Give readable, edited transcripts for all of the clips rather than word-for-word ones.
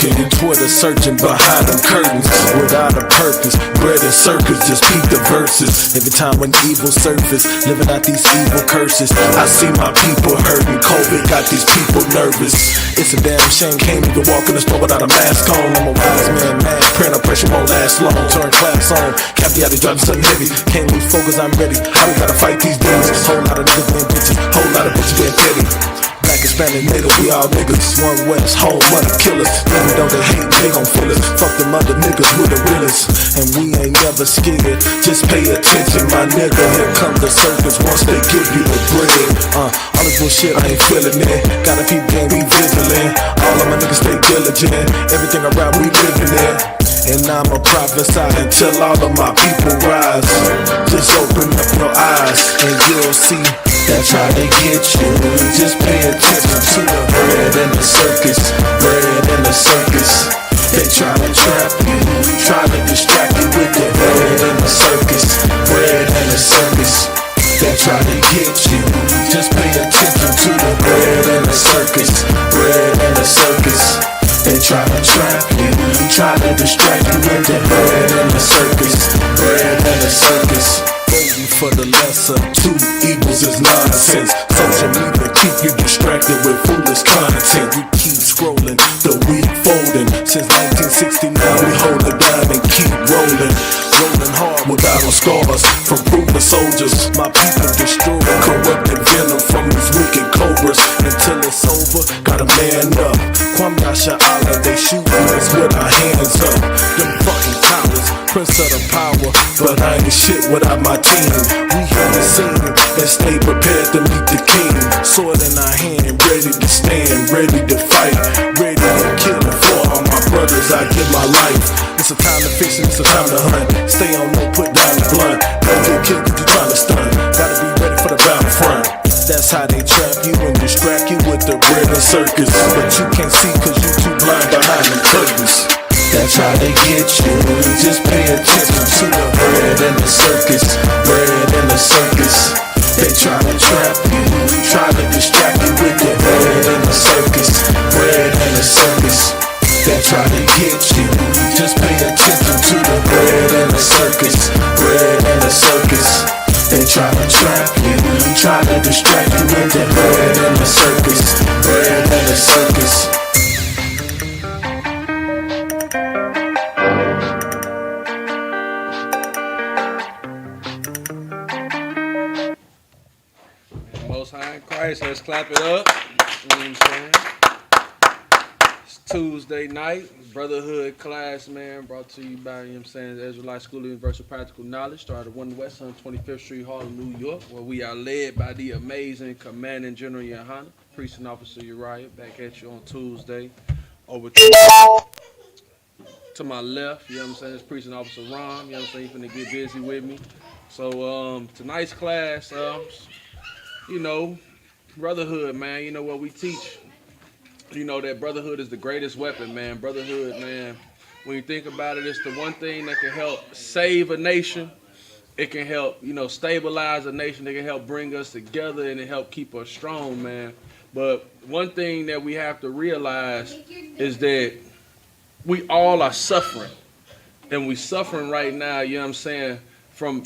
lurking, Twitter searching behind them curtains without a purpose. Bread and circus, just peep the verses. Every time when evil surface, living out these evil curses. I see my people hurting. COVID got these people nervous. It's a damn shame, can't even walk in the store without a mask on. I'm a wise man, mad, praying the pressure won't last long. Turn class on, Cappy out, they driving something heavy. Can't lose focus, I'm ready. How we gotta fight these demons? Whole lot of niggas being bitches, whole lot of bitches being petty. Black, Hispanic, Native, we all niggas. One West, home, mother killers. Then we don't they hate, they gon' feel us. Fuck them other niggas with the realest. And we ain't never scared, just pay attention, my nigga. Here comes the circus once they give you the bread. All this bullshit, I ain't feeling it. Gotta keep game, we vigilant. All of my niggas stay diligent. Everything around, we living it. And I'ma prophesy until all of my people rise. Just open up your eyes and you'll see that try to get you. Just pay attention to the bread and the circus. Bread and the circus. They try to trap you, try to distract you with the bread and the circus. Bread and the circus. They try to get you. Just pay attention to the bread and the circus. Bread and the circus. They try to trap you, try to distract you with the bread and the circus. Bread and the circus. Voting for the lesser, two evils is nonsense. Social media keep you distracted with foolish content. We keep scrolling, the week folding. Since 1969 we hold it down and keep rolling. Rolling hard with battle scars from proven soldiers. My people destroy corrupted venom from these wicked cobras. Until it's over, gotta man up. Kwame Ashala, they shooting us with our hands up. Them fucking cowards, prince of the power, but I ain't shit without my team. We hit the scene and stay prepared to meet the king. Sword in our hand, ready to stand, ready to fight, ready to kill and for all my brothers. I give my life. It's a time to fish and it's a time to hunt. Stay on no, put down the blunt. Don't get killed if you trying to stun. Gotta be ready for the battlefront. That's how they trap you and distract you with the bread and circus. But you can't see cause you too blind behind them curtains. That's how they get you. Just pay attention to the bread and the circus. Bread and the circus. They try to trap you, try to distract you with the bread and the circus. Bread and the circus. They try to get you. Just pay attention to the bread and the circus. Bread and the circus. They try to trap you, try to distract you with the bread and the circus. Bread and the circus. Most High in Christ, let's clap it up. You know what I'm saying? It's Tuesday night, Brotherhood class, man, brought to you by, you know what I'm saying, the Israelite School of Universal Practical Knowledge, started 1 West 125th Street, Harlem, New York, where we are led by the amazing Commanding General Yohana, Priest and Officer Uriah, back at you on Tuesday. Over to my left, you know what I'm saying, it's Priest and Officer Ron, you know what I'm saying, he's finna get busy with me. So tonight's class, you know, brotherhood, man, you know what we teach. You know that brotherhood is the greatest weapon, man. Brotherhood, man, when you think about it, it's the one thing that can help save a nation. It can help, you know, stabilize a nation. It can help bring us together and it help keep us strong, man. But one thing that we have to realize is that we all are suffering. And we suffering right now, you know what I'm saying, from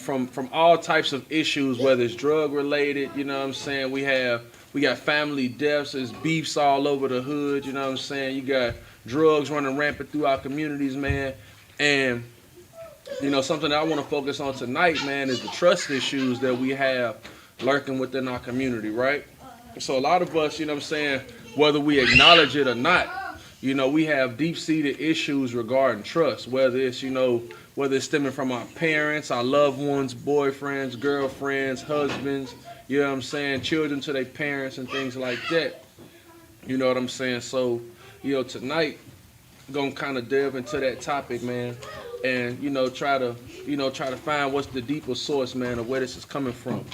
all types of issues, whether it's drug related, you know what I'm saying, we got family deaths, there's beefs all over the hood, you know what I'm saying, you got drugs running rampant through our communities, man. And you know, something that I want to focus on tonight, man, is the trust issues that we have lurking within our community, right? So a lot of us, you know what I'm saying, whether we acknowledge it or not, you know, we have deep-seated issues regarding trust, whether it's, you know, whether it's stemming from our parents, our loved ones, boyfriends, girlfriends, husbands, you know what I'm saying, children to their parents and things like that. You know what I'm saying? So, you know, tonight, I'm going to kind of delve into that topic, man, and, you know, try to find what's the deeper source, man, of where this is coming from.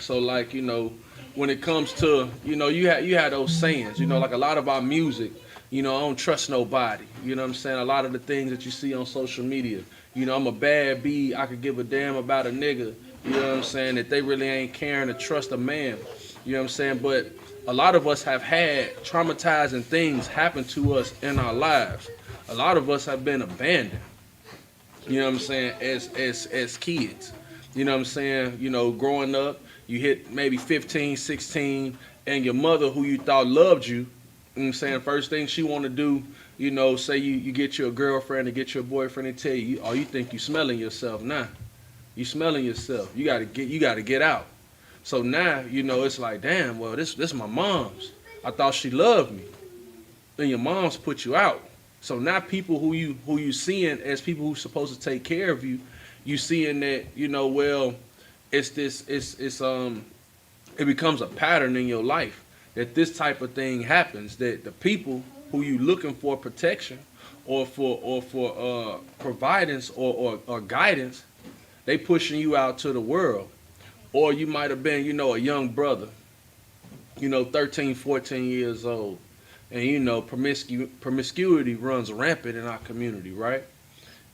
So, like, you know, when it comes to, you know, you had those sayings, you know, like a lot of our music, you know, I don't trust nobody. You know what I'm saying? A lot of the things that you see on social media, you know, I'm a bad bee, I could give a damn about a nigga, you know what I'm saying, that they really ain't caring to trust a man. You know what I'm saying? But a lot of us have had traumatizing things happen to us in our lives. A lot of us have been abandoned. You know what I'm saying? As kids. You know what I'm saying? You know, growing up, you hit maybe 15, 16, and your mother who you thought loved you, you know what I'm saying? First thing she want to do, you know, say you get you a girlfriend or get you a boyfriend and tell you, oh, you think you smelling yourself. Nah. You smelling yourself. You gotta get out. So now, you know, it's like, damn, well, this my mom's. I thought she loved me. Then your mom's put you out. So now people who you seeing as people who's supposed to take care of you, you seeing that, you know, well, it becomes a pattern in your life that this type of thing happens, that the people who you looking for protection or for providence or guidance, they pushing you out to the world. Or you might have been, you know, a young brother, you know, 13, 14 years old. And, you know, promiscuity runs rampant in our community, right?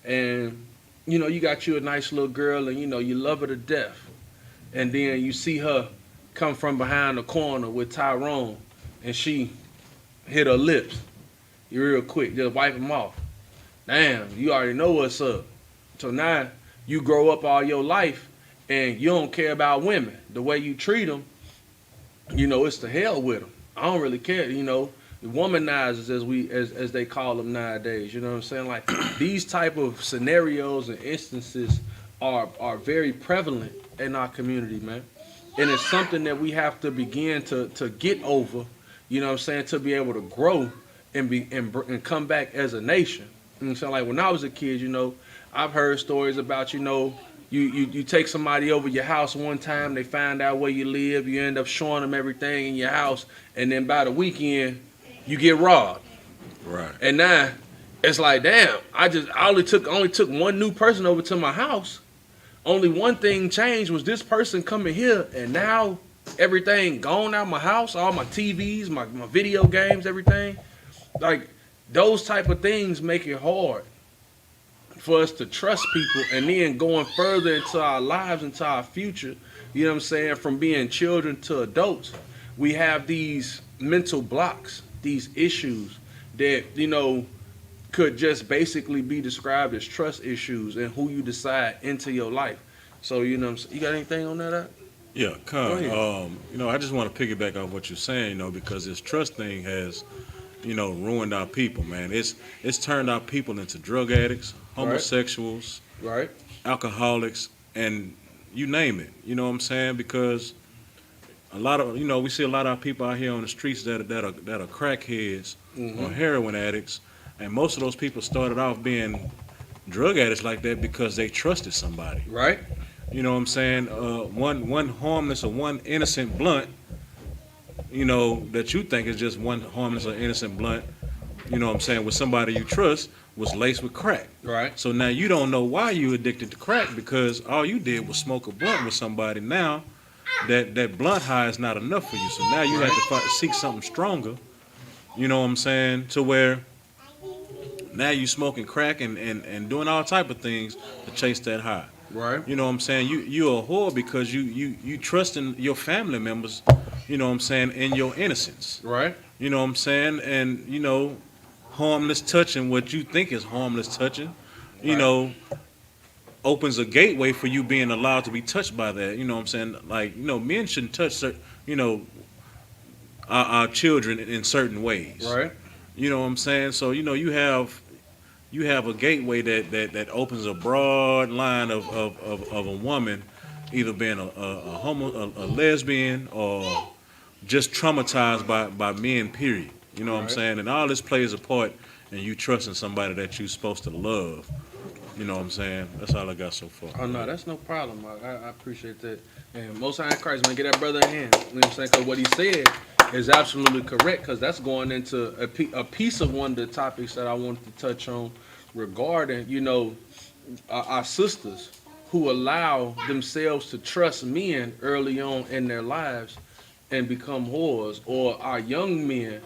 And, you know, you got you a nice little girl and, you know, you love her to death. And then you see her come from behind the corner with Tyrone and she hit her lips. You real quick, just wipe them off. Damn, you already know what's up. So now you grow up all your life and you don't care about women. The way you treat them, you know, it's the hell with them. I don't really care, you know. The womanizers, as they call them nowadays, you know what I'm saying? Like these type of scenarios and instances are very prevalent in our community, man. And it's something that we have to begin to get over, you know what I'm saying, to be able to grow and come back as a nation. You know what I'm saying? Like when I was a kid, you know, I've heard stories about, you know, you take somebody over your house one time, they find out where you live, you end up showing them everything in your house, and then by the weekend, you get robbed. Right. And now it's like, damn, I only took one new person over to my house. Only one thing changed was this person coming here, and now everything gone out my house, all my TVs, my video games, everything. Like those type of things make it hard for us to trust people, and then going further into our lives, into our future, you know what I'm saying, from being children to adults, we have these mental blocks, these issues that, you know, could just basically be described as trust issues and who you decide into your life. So, you know, you got anything on that? Yeah, you know, I just want to piggyback off what you're saying, you know, because this trust thing has, you know, ruined our people, man. It's turned our people into drug addicts, homosexuals, Right. alcoholics, and you name it. You know what I'm saying? Because a lot of, you know, we see a lot of people out here on the streets that are crackheads or heroin addicts, and most of those people started off being drug addicts like that because they trusted somebody. Right. You know what I'm saying? One harmless or one innocent blunt, you know, that you think is just one harmless or innocent blunt, you know what I'm saying, with somebody you trust, was laced with crack. Right. So now you don't know why you addicted to crack because all you did was smoke a blunt with somebody. Now that blunt high is not enough for you. So now you have to seek something stronger, you know what I'm saying, to where now you smoking crack and doing all type of things to chase that high. Right. You know what I'm saying? You're a whore because you trust in your family members, you know what I'm saying, in your innocence. Right. You know what I'm saying? And, you know, harmless touching, what you think is harmless touching, you know, opens a gateway for you being allowed to be touched by that. You know what I'm saying? Like, you know, men shouldn't touch, you know, our children in certain ways. Right. You know what I'm saying? So, you know, you have a gateway that opens a broad line of a woman either being a lesbian or just traumatized by men, period. You know what I'm saying? And all this plays a part in you trusting somebody that you're supposed to love. You know what I'm saying? That's all I got so far. Oh, no, that's no problem. I appreciate that. And Most High in Christ, man, get that brother a hand. You know what I'm saying? Because what he said is absolutely correct, because that's going into a piece of one of the topics that I wanted to touch on regarding, you know, our sisters who allow themselves to trust men early on in their lives and become whores, or our young men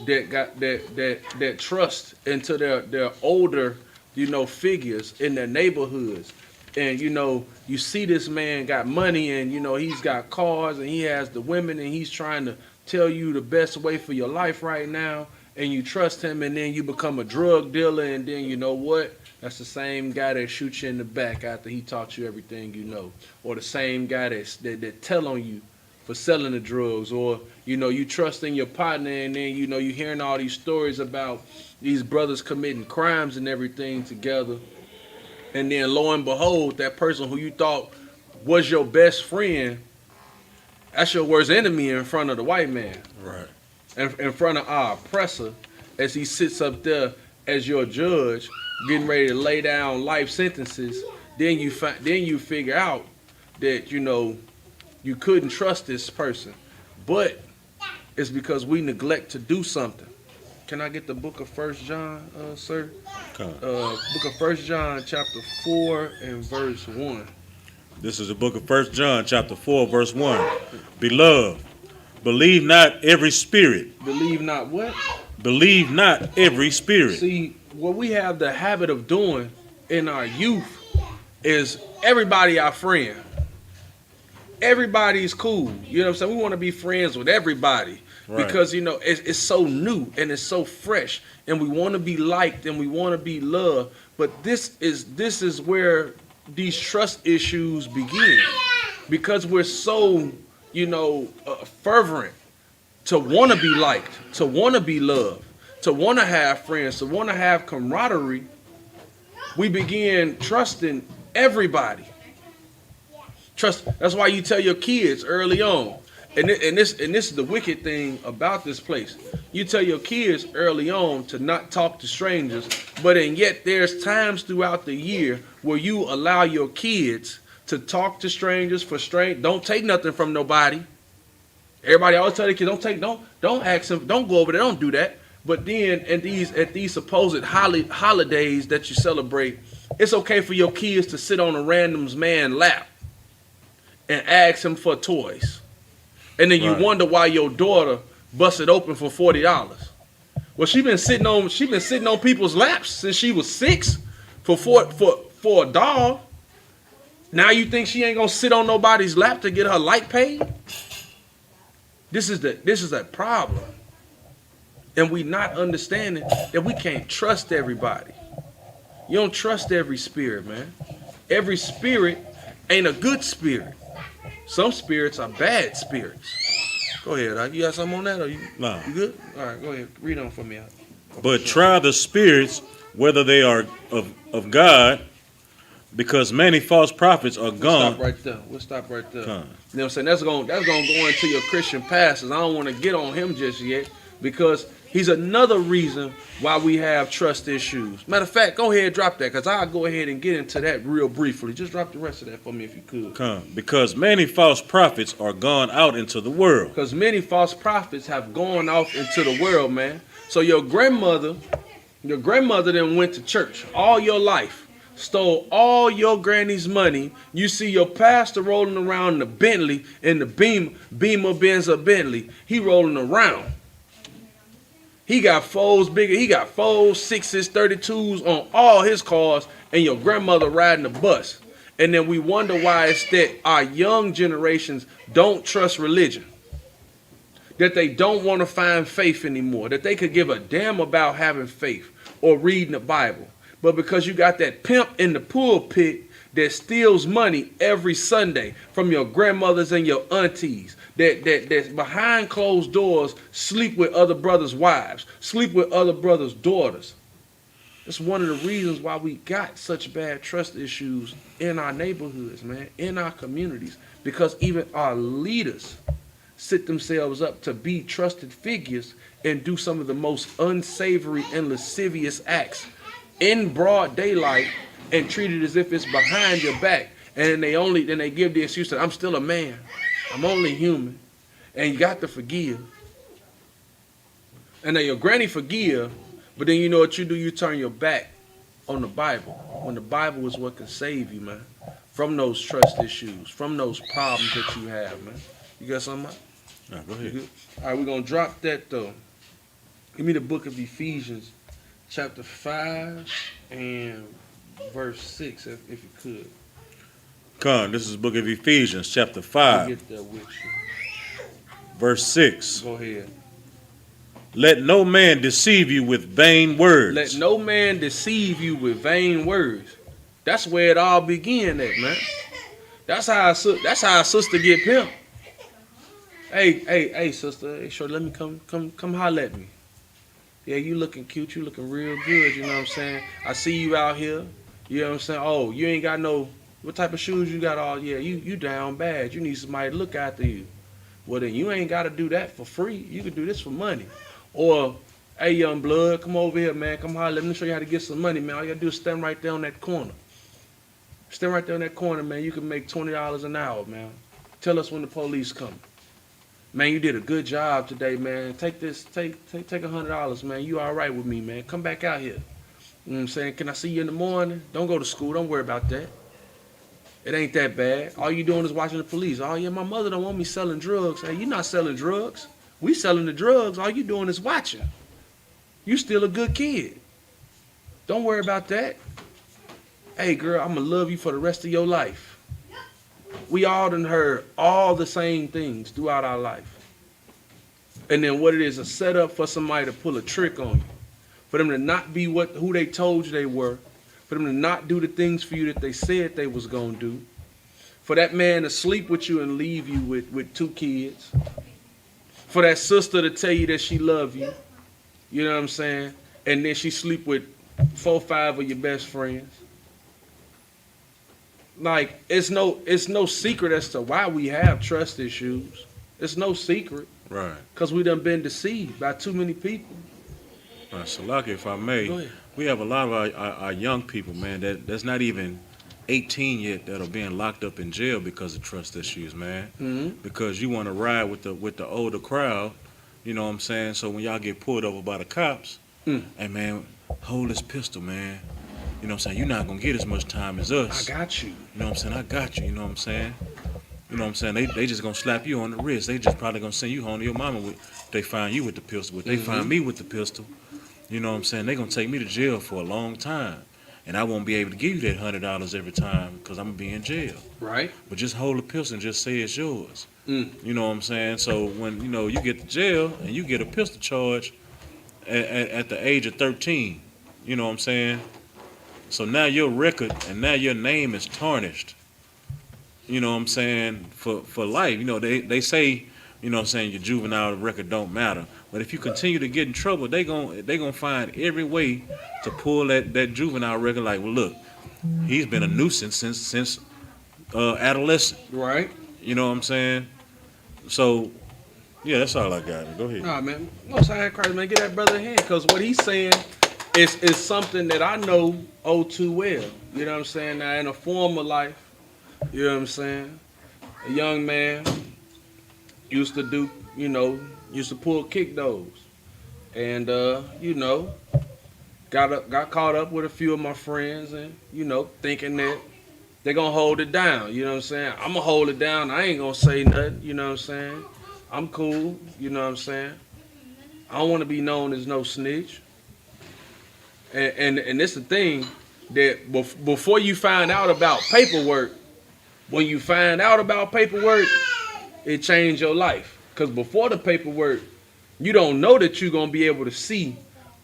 that trust into their older, you know, figures in their neighborhoods and you see this man got money, and he's got cars, and he has the women, and he's trying to tell you the best way for your life right now, and you trust him, and then you become a drug dealer, and then you know what? That's the same guy that shoots you in the back after he taught you everything you know, or the same guy that tell on you for selling the drugs, or you trust in your partner, and then you hearing all these stories about these brothers committing crimes and everything together, and then lo and behold, that person who you thought was your best friend, that's your worst enemy in front of the white man. Right. In front of our oppressor, as he sits up there as your judge, getting ready to lay down life sentences. Then you figure out that you couldn't trust this person, but it's because we neglect to do something. Can I get the book of 1 John, sir? Book of 1 John, chapter 4 and verse 1. This is the book of 1 John, chapter 4, verse 1. Beloved, believe not every spirit. Believe not what? Believe not every spirit. See, what we have the habit of doing in our youth is everybody our friend. Everybody's cool. You know what I'm saying? We want to be friends with everybody. Right. Because, it's so new and it's so fresh. And we want to be liked and we want to be loved. But this is where these trust issues begin. Because we're so, fervent to want to be liked, to want to be loved, to want to have friends, to want to have camaraderie, we begin trusting everybody. That's why you tell your kids early on, and this is the wicked thing about this place. You tell your kids early on to not talk to strangers, and yet there's times throughout the year where you allow your kids to talk to strangers don't take nothing from nobody. Everybody always tell their kids, don't ask them, don't go over there, don't do that. But then at these supposed holidays that you celebrate, it's okay for your kids to sit on a random's man's lap and ask him for toys. And then you wonder why your daughter busted open for $40. Well, she been sitting on people's laps since she was 6 for a doll. Now you think she ain't gonna sit on nobody's lap to get her light paid? This is a problem. And we not understanding that we can't trust everybody. You don't trust every spirit, man. Every spirit ain't a good spirit. Some spirits are bad spirits. Go ahead. You got something on that? Or No. You good? All right, go ahead. Read on for me. But try the spirits, whether they are of God, because many false prophets are gone. We'll stop right there. You know what I'm saying? That's gonna go into your Christian pastors. I don't want to get on him just yet, because he's another reason why we have trust issues. Matter of fact, go ahead and drop that, because I'll go ahead and get into that real briefly. Just drop the rest of that for me if you could. Because many false prophets are gone out into the world. Because many false prophets have gone off into the world, man. So your grandmother then went to church all your life, stole all your granny's money. You see your pastor rolling around in the Bentley, in the Beamer Benz or Bentley. He rolling around. He got fours bigger. He got 4s, 6s, 32s on all his cars, and your grandmother riding the bus. And then we wonder why it's that our young generations don't trust religion, that they don't want to find faith anymore, that they could give a damn about having faith or reading the Bible. But because you got that pimp in the pulpit that steals money every Sunday from your grandmothers and your aunties, that's behind closed doors, sleep with other brothers' wives, sleep with other brothers' daughters. That's one of the reasons why we got such bad trust issues in our neighborhoods, man, in our communities, because even our leaders set themselves up to be trusted figures and do some of the most unsavory and lascivious acts in broad daylight and treat it as if it's behind your back. And then they give the excuse that I'm still a man. I'm only human. And you got to forgive. And then your granny forgive, but then you know what you do? You turn your back on the Bible. When the Bible is what can save you, man, from those trust issues, from those problems that you have, man. You got something? No, go ahead. All right, we're going to drop that, though. Give me the book of Ephesians, chapter 5 and verse 6, if you could. Come, this is the book of Ephesians, chapter Let 5, me get there with you. verse 6. Go ahead. Let no man deceive you with vain words. Let no man deceive you with vain words. That's where it all began at, man. That's how a sister get pimped. Hey, sister. Hey, sure, let me come holler at me. Yeah, you looking cute. You looking real good. You know what I'm saying? I see you out here. You know what I'm saying? Oh, you ain't got no. What type of shoes you got? All yeah, you down bad. You need somebody to look after you. Well, then you ain't got to do that for free. You can do this for money. Or, hey, young blood, come over here, man. Come holler. Let me show you how to get some money, man. All you got to do is stand right there on that corner. Stand right there in that corner, man. You can make $20 an hour, man. Tell us when the police come. Man, you did a good job today, man. Take this, take $100, man. You all right with me, man. Come back out here. You know what I'm saying? Can I see you in the morning? Don't go to school. Don't worry about that. It ain't that bad. All you doing is watching the police. Oh, yeah, my mother don't want me selling drugs. Hey, you not selling drugs. We selling the drugs. All you doing is watching. You still a good kid. Don't worry about that. Hey, girl, I'm going to love you for the rest of your life. We all done heard all the same things throughout our life. And then what it is, a setup for somebody to pull a trick on you. For them to not be who they told you they were. For them to not do the things for you that they said they was going to do. For that man to sleep with you and leave you with 2 kids. For that sister to tell you that she love you. You know what I'm saying? And then she sleep with 4 or 5 of your best friends. Like, it's no secret as to why we have trust issues. It's no secret. Right. Because we done been deceived by too many people. Right, Salaki, if I may, we have a lot of our young people, man, that's not even 18 yet that are being locked up in jail because of trust issues, man. Mm-hmm. Because you want to ride with the older crowd, you know what I'm saying? So when y'all get pulled over by the cops, hey, man, hold this pistol, man. You know what I'm saying? You're not going to get as much time as us. I got you. You know what I'm saying? I got you. You know what I'm saying? You know what I'm saying? They just going to slap you on the wrist. They just probably going to send you home to your mama if they find you with the pistol. But they find me with the pistol, you know what I'm saying? They going to take me to jail for a long time. And I won't be able to give you that $100 every time because I'm going to be in jail. Right. But just hold the pistol and just say it's yours. You know what I'm saying? So when, you know, you get to jail and you get a pistol charge at the age of 13, you know what I'm saying? So now your record and now your name is tarnished. You know what I'm saying? For life. You know, they say, you know what I'm saying, your juvenile record don't matter. But if you continue to get in trouble, they gonna find every way to pull that juvenile record. Like, well, look, he's been a nuisance since adolescent. Right. You know what I'm saying? So, yeah, that's all I got. Go ahead. Nah, man. Most High Christ, man, get that brother a hand. Because what he's saying is something that I know oh too well. You know what I'm saying? Now, in a former life, you know what I'm saying? A young man used to pull kick those. And, you know, got caught up with a few of my friends and, you know, thinking that they're going to hold it down. You know what I'm saying? I'm going to hold it down. I ain't going to say nothing. You know what I'm saying? I'm cool. You know what I'm saying? I don't want to be known as no snitch. And it's the thing that before you find out about paperwork, when you find out about paperwork, it changed your life. Because before the paperwork, you don't know that you're going to be able to see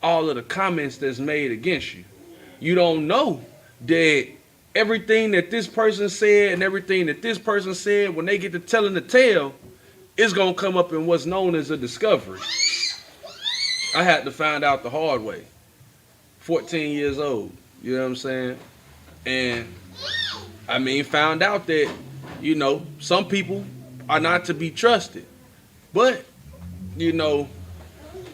all of the comments that's made against you. You don't know that everything that this person said and everything that this person said, when they get to telling the tale, it's going to come up in what's known as a discovery. I had to find out the hard way. 14 years old, you know what I'm saying? And, I mean, found out that, you know, some people are not to be trusted. But, you know,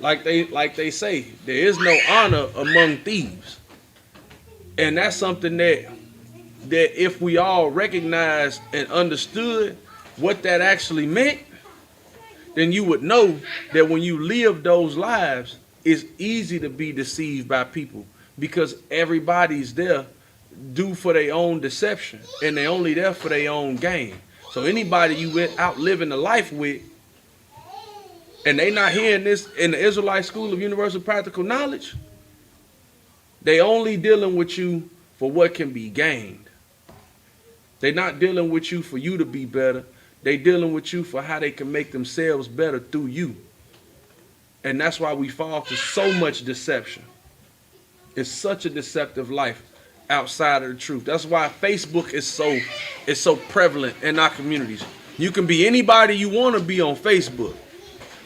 like they say, there is no honor among thieves. And that's something that if we all recognized and understood what that actually meant, then you would know that when you live those lives, it's easy to be deceived by people because everybody's there due for their own deception and they're only there for their own gain. So anybody you went out living a life with and they not hearing this in the Israelite School of Universal Practical Knowledge, they only dealing with you for what can be gained. They're not dealing with you for you to be better. They dealing with you for how they can make themselves better through you. And that's why we fall to so much deception. It's such a deceptive life outside of the truth. That's why Facebook is so prevalent in our communities. You can be anybody you want to be on Facebook.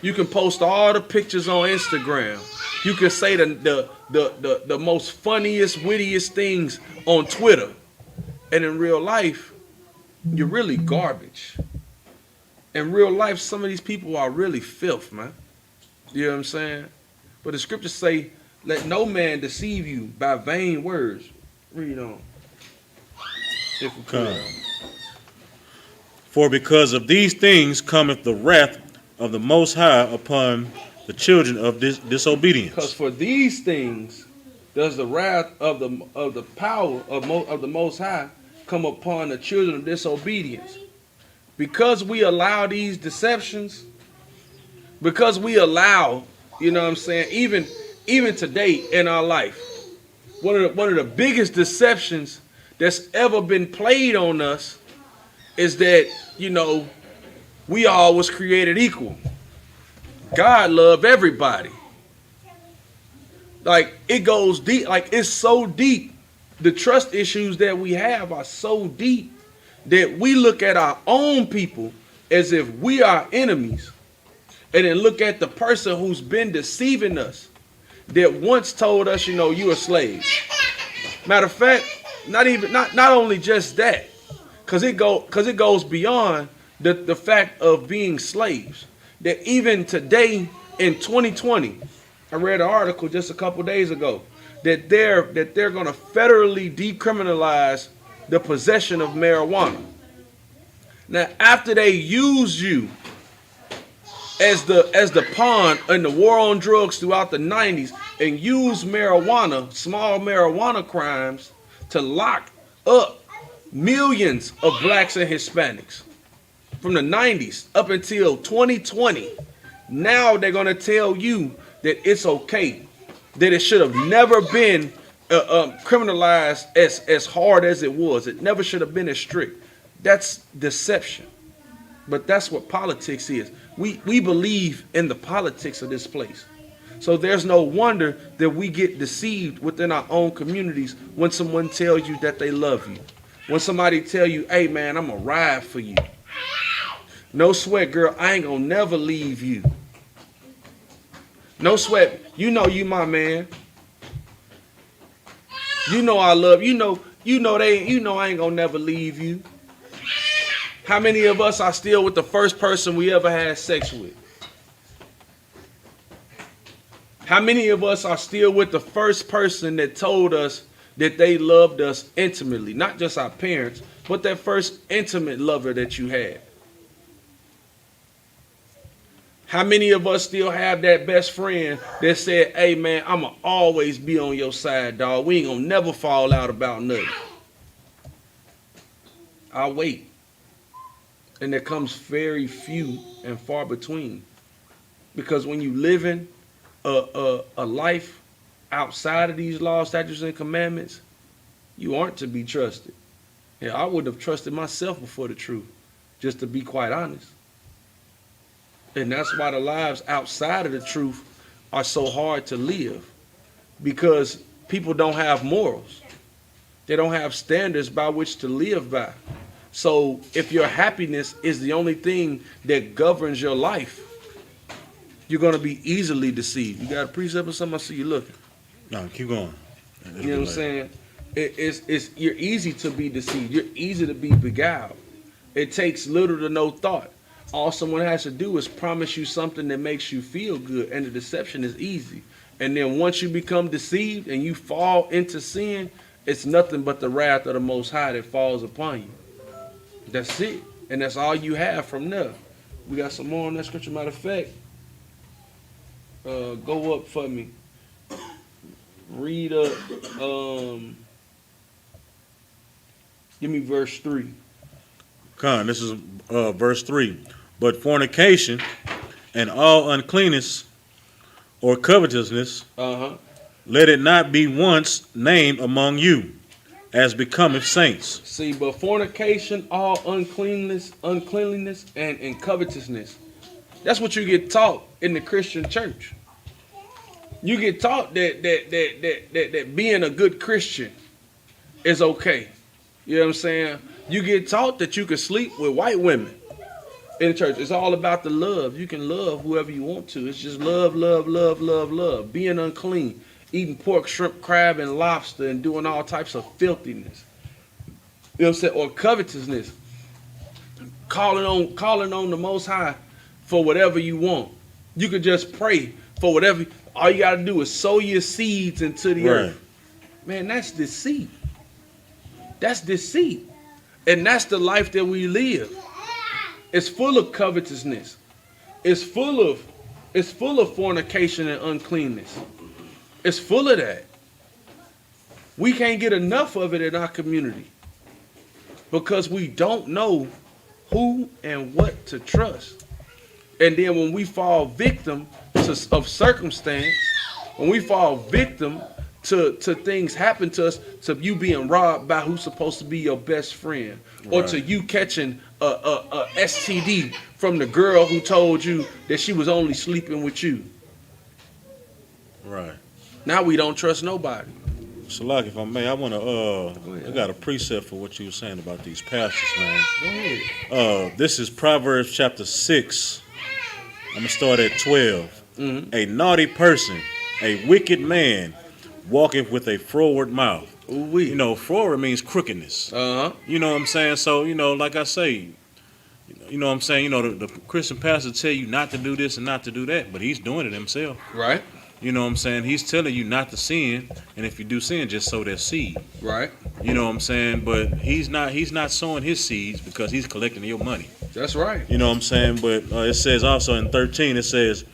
You can post all the pictures on Instagram. You can say the most funniest, wittiest things on Twitter. And in real life, you're really garbage. In real life, some of these people are really filth, man. You know what I'm saying? But the scriptures say, let no man deceive you by vain words. Read on. If we could. For because of these things cometh the wrath of the Most High upon the children of disobedience. Because for these things does the wrath of the power of the Most High come upon the children of disobedience. Because we allow these deceptions, because we allow, you know what I'm saying, even today in our life, one of the biggest deceptions that's ever been played on us is that, you know, we all was created equal. God loved everybody. Like, it goes deep, like it's so deep. The trust issues that we have are so deep that we look at our own people as if we are enemies, and then look at the person who's been deceiving us, that once told us, you know, you a slave. Matter of fact, not only just that, because it goes beyond the fact of being slaves. That even today in 2020, I read an article just a couple days ago that they're going to federally decriminalize the possession of marijuana. Now, after they use you as the pawn in the war on drugs throughout the 90s and use marijuana, small marijuana crimes, to lock up millions of blacks and Hispanics from the 90s up until 2020, now they're going to tell you that it's okay, that it should have never been criminalized as hard as it was. It never should have been as strict. That's deception. But that's what politics is. We believe in the politics of this place. So there's no wonder that we get deceived within our own communities when someone tells you that they love you. When somebody tell you, hey man, I'm gonna ride for you. No sweat, girl, I ain't gonna never leave you. No sweat, you know you my man. You know I love you. You know I ain't gonna never leave you. How many of us are still with the first person we ever had sex with? How many of us are still with the first person that told us that they loved us intimately? Not just our parents, but that first intimate lover that you had. How many of us still have that best friend that said, hey man, I'ma always be on your side, dog. We ain't gonna never fall out about nothing. I'll wait. And there comes very few and far between. Because when you live in a life outside of these laws, statutes, and commandments, you aren't to be trusted. Yeah, I wouldn't have trusted myself before the truth, just to be quite honest. And that's why the lives outside of the truth are so hard to live, because people don't have morals. They don't have standards by which to live by. So if your happiness is the only thing that governs your life, you're going to be easily deceived. You got a precept or something? I see you looking. No, keep going. You know what I'm saying? You're easy to be deceived. You're easy to be beguiled. It takes little to no thought. All someone has to do is promise you something that makes you feel good, and the deception is easy. And then once you become deceived and you fall into sin, it's nothing but the wrath of the Most High that falls upon you. That's it. And that's all you have from there. We got some more on that scripture. Matter of fact, go up for me. Read up. Give me verse 3. Con, this is verse 3. But fornication and all uncleanness or covetousness, let it not be once named among you, as becometh saints. See, but fornication, all uncleanness, and covetousness. That's what you get taught in the Christian church. You get taught that being a good Christian is okay. You know what I'm saying? You get taught that you can sleep with white women in the church. It's all about the love. You can love whoever you want to. It's just love, love, love, love, love. Being unclean, eating pork, shrimp, crab, and lobster, and doing all types of filthiness. You know what I'm saying? Or covetousness. Calling on the Most High for whatever you want. You could just pray for whatever. All you got to do is sow your seeds into the earth. Man, that's deceit. That's deceit. And that's the life that we live. It's full of covetousness. It's full of fornication and uncleanness. It's full of that. We can't get enough of it in our community because we don't know who and what to trust. And then when we fall victim of circumstance, when we fall victim to things happen to us, to you being robbed by who's supposed to be your best friend, or to you catching a STD from the girl who told you that she was only sleeping with you. Right. Now we don't trust nobody. So, like, if I may, I want to, I got a precept for what you were saying about these pastors, man. Go ahead. This is Proverbs chapter 6. I'm going to start at 12. Mm-hmm. A naughty person, a wicked man, walketh with a froward mouth. Ooh-wee. You know, froward means crookedness. Uh-huh. You know what I'm saying? So, you know, like I say, you know what I'm saying? You know, the Christian pastor tell you not to do this and not to do that, but he's doing it himself. Right. You know what I'm saying? He's telling you not to sin, and if you do sin, just sow that seed. Right. You know what I'm saying? But he's not sowing his seeds because he's collecting your money. That's right. You know what I'm saying? But it says also in 13, it says,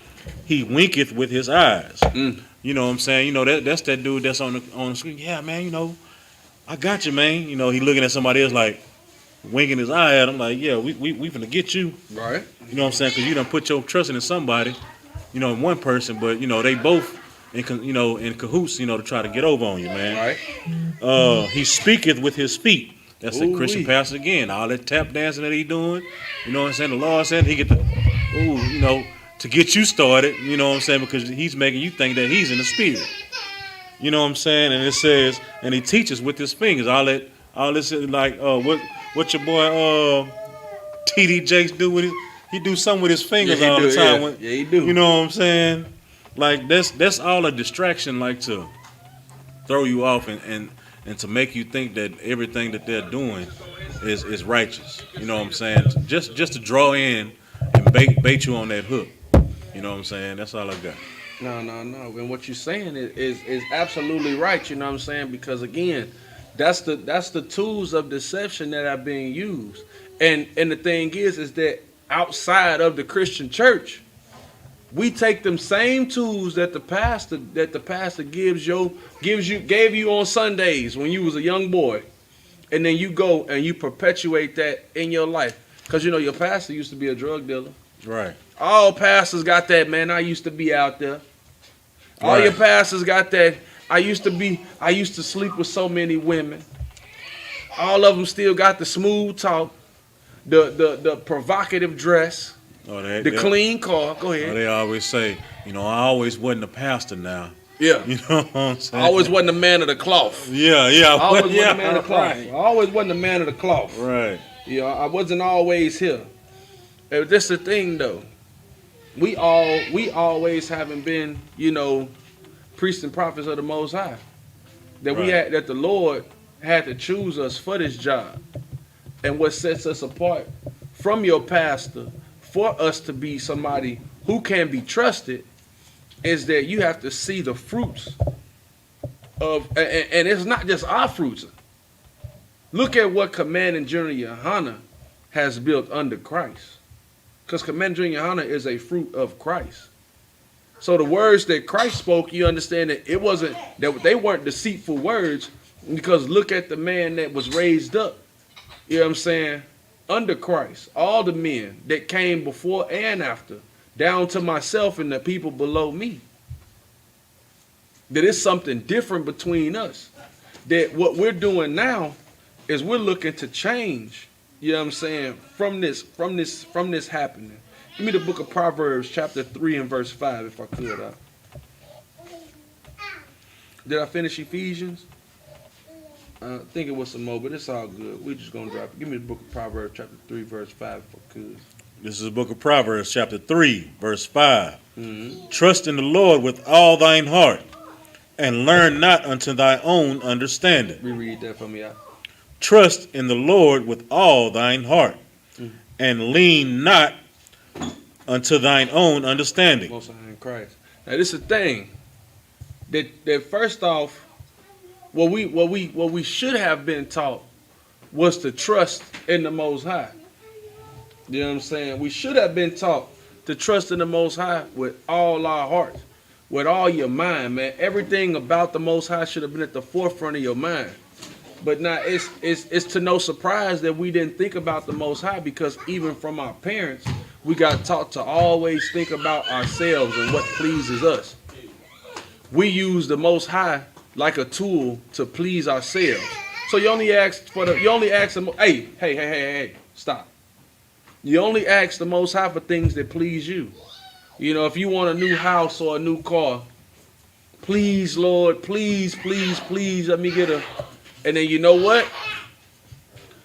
he winketh with his eyes. Mm. You know what I'm saying? You know, that's that dude that's on the screen. Yeah, man, you know, I got you, man. You know, he looking at somebody else like winking his eye at him like, yeah, we finna get you. Right. You know what I'm saying? Because you done put your trust in somebody, you know, in one person, but, you know, they both, in cahoots, you know, to try to get over on you, man. Right. He speaketh with his feet. That's the Christian Ooh-wee. pastor again. All that tap dancing that he doing. You know what I'm saying? The Lord said he get the, you know, to get you started. You know what I'm saying? Because he's making you think that he's in the spirit. You know what I'm saying? And it says, and he teaches with his fingers. All this is like, what your boy TD Jakes do with he do something with his fingers all the time. Yeah, he do. You know what I'm saying? Like that's all a distraction, like to throw you off and to make you think that everything that they're doing is righteous. You know what I'm saying? Just to draw in and bait you on that hook. You know what I'm saying? That's all I got. No. And what you're saying is absolutely right. You know what I'm saying? Because again, that's the tools of deception that are being used. And the thing is that outside of the Christian church, we take them same tools that the pastor gave you on Sundays when you was a young boy, and then you go and you perpetuate that in your life. Because you know your pastor used to be a drug dealer. Right. All pastors got that, man. I used to be out there. All your pastors got that. I used to sleep with so many women. All of them still got the smooth talk, the provocative dress, the clean car. Go ahead. They always say, you know, I always wasn't a pastor now. Yeah. You know what I'm saying? I always wasn't a man of the cloth. Yeah. I always wasn't a man of the cloth. Right. I always wasn't a man of the cloth. Right. You know, I wasn't always here. And that's the thing, though. We always haven't been, you know, priests and prophets of the Most High. That the Lord had to choose us for this job. And what sets us apart from your pastor for us to be somebody who can be trusted is that you have to see the fruits of, and it's not just our fruits. Look at what Commanding General Yohana has built under Christ. Because Commanding General Yohana is a fruit of Christ. So the words that Christ spoke, you understand that it wasn't, that they weren't deceitful words, because look at the man that was raised up, you know what I'm saying, under Christ. All the men that came before and after, down to myself and the people below me. That it's something different between us. that what we're doing now is we're looking to change. You know what I'm saying? From this happening. Give me the book of Proverbs, chapter 3 and verse 5, if I could. Did I finish Ephesians? I think it was some more, but it's all good. We're just gonna drop it. Give me the book of Proverbs, chapter 3, verse 5, if I could. This is the book of Proverbs, chapter 3, verse 5. Mm-hmm. Trust in the Lord with all thine heart, and learn not unto thy own understanding. Reread that for me out. Trust in the Lord with all thine heart, Mm. and lean not unto thine own understanding. Most High in Christ. Now this is the thing. That first off, what we should have been taught was to trust in the Most High. You know what I'm saying? We should have been taught to trust in the Most High with all our heart, with all your mind, man. Everything about the Most High should have been at the forefront of your mind. But now it's to no surprise that we didn't think about the Most High, because even from our parents, we got taught to always think about ourselves and what pleases us. We use the Most High like a tool to please ourselves. So you only ask them, hey, stop. You only ask the Most High for things that please you. You know, if you want a new house or a new car, please, Lord, please, let me get a. And then you know what?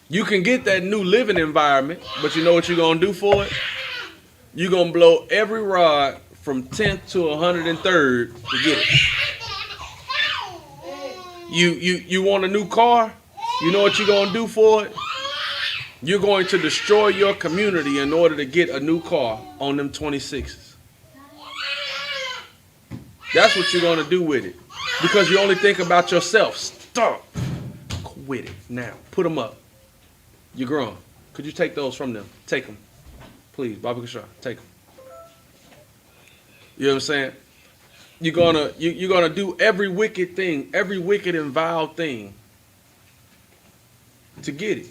You can get that new living environment, but you know what you're going to do for it? You're going to blow every rod from 10th to 103rd to get it. You want a new car? You know what you're going to do for it? You're going to destroy your community in order to get a new car on them 26s. That's what you're going to do with it. Because you only think about yourself. Stop. Quit it now. Put them up. You're grown. Could you take those from them? Take them. Please, Bobby Kashar, take them. You know what I'm saying? You're gonna do every wicked thing, every wicked and vile thing to get it.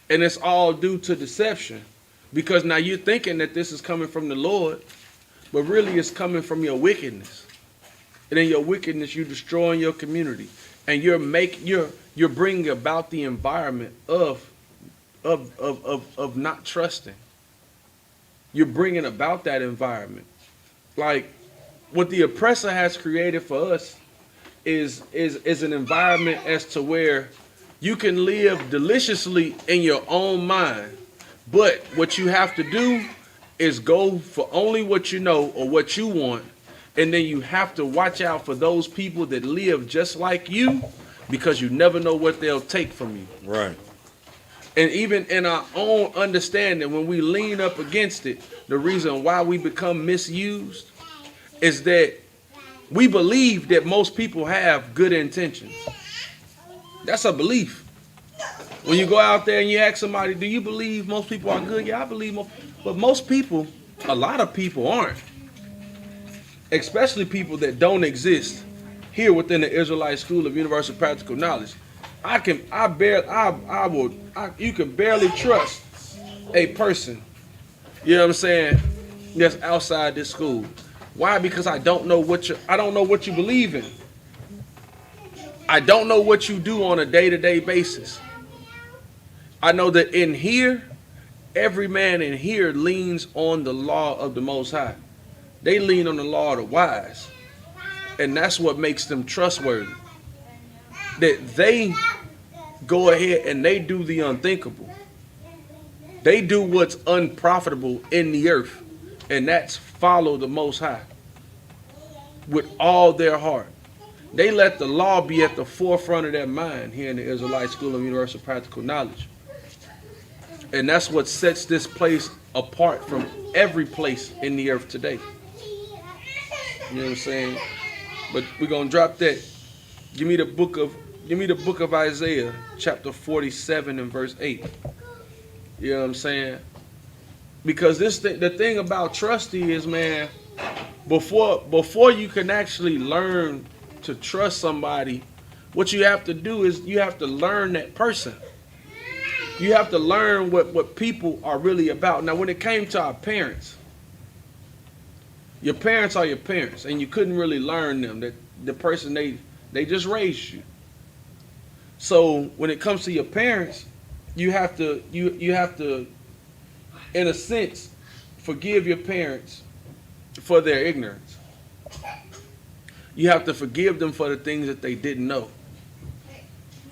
And it's all due to deception. Because now you're thinking that this is coming from the Lord, but really it's coming from your wickedness. And in your wickedness, you're destroying your community. And you're bringing about the environment of not trusting. You're bringing about that environment. Like, what the oppressor has created for us is an environment as to where you can live deliciously in your own mind, but what you have to do is go for only what you know or what you want, and then you have to watch out for those people that live just like you, because you never know what they'll take from you. Right. And even in our own understanding, when we lean up against it, the reason why we become misused is that we believe that most people have good intentions. That's a belief. When you go out there and you ask somebody, do you believe most people are good? Yeah, I believe most. But most people, a lot of people aren't. Especially people that don't exist here within the Israelite School of Universal Practical Knowledge. You can barely trust a person, you know what I'm saying, that's outside this school. Why? Because I don't know what you believe in. I don't know what you do on a day-to-day basis. I know that in here, every man in here leans on the law of the Most High. They lean on the law of the wise. And that's what makes them trustworthy. That they go ahead and they do the unthinkable. They do what's unprofitable in the earth. And that's follow the Most High with all their heart. They let the law be at the forefront of their mind here in the Israelite School of Universal Practical Knowledge. And that's what sets this place apart from every place in the earth today. You know what I'm saying? But we're gonna drop that. Give me the book of Isaiah, chapter 47 and verse 8. You know what I'm saying? Because the thing about trusting is, man, before you can actually learn to trust somebody, what you have to do is you have to learn that person. You have to learn what people are really about. Now, when it came to our parents, your parents are your parents, and you couldn't really learn them. That the person They just raised you. So when it comes to your parents, you have to in a sense forgive your parents for their ignorance. You have to forgive them for the things that they didn't know.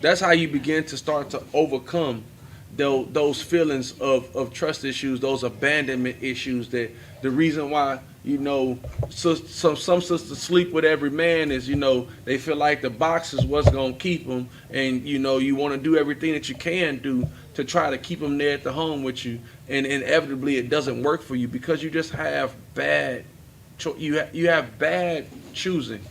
That's how you begin to start to overcome those feelings of trust issues, those abandonment issues. That the reason why, some sisters sleep with every man is, they feel like the box is what's going to keep them. And, you want to do everything that you can do to try to keep them there at the home with you. And inevitably it doesn't work for you because you just have bad, you have bad choosing.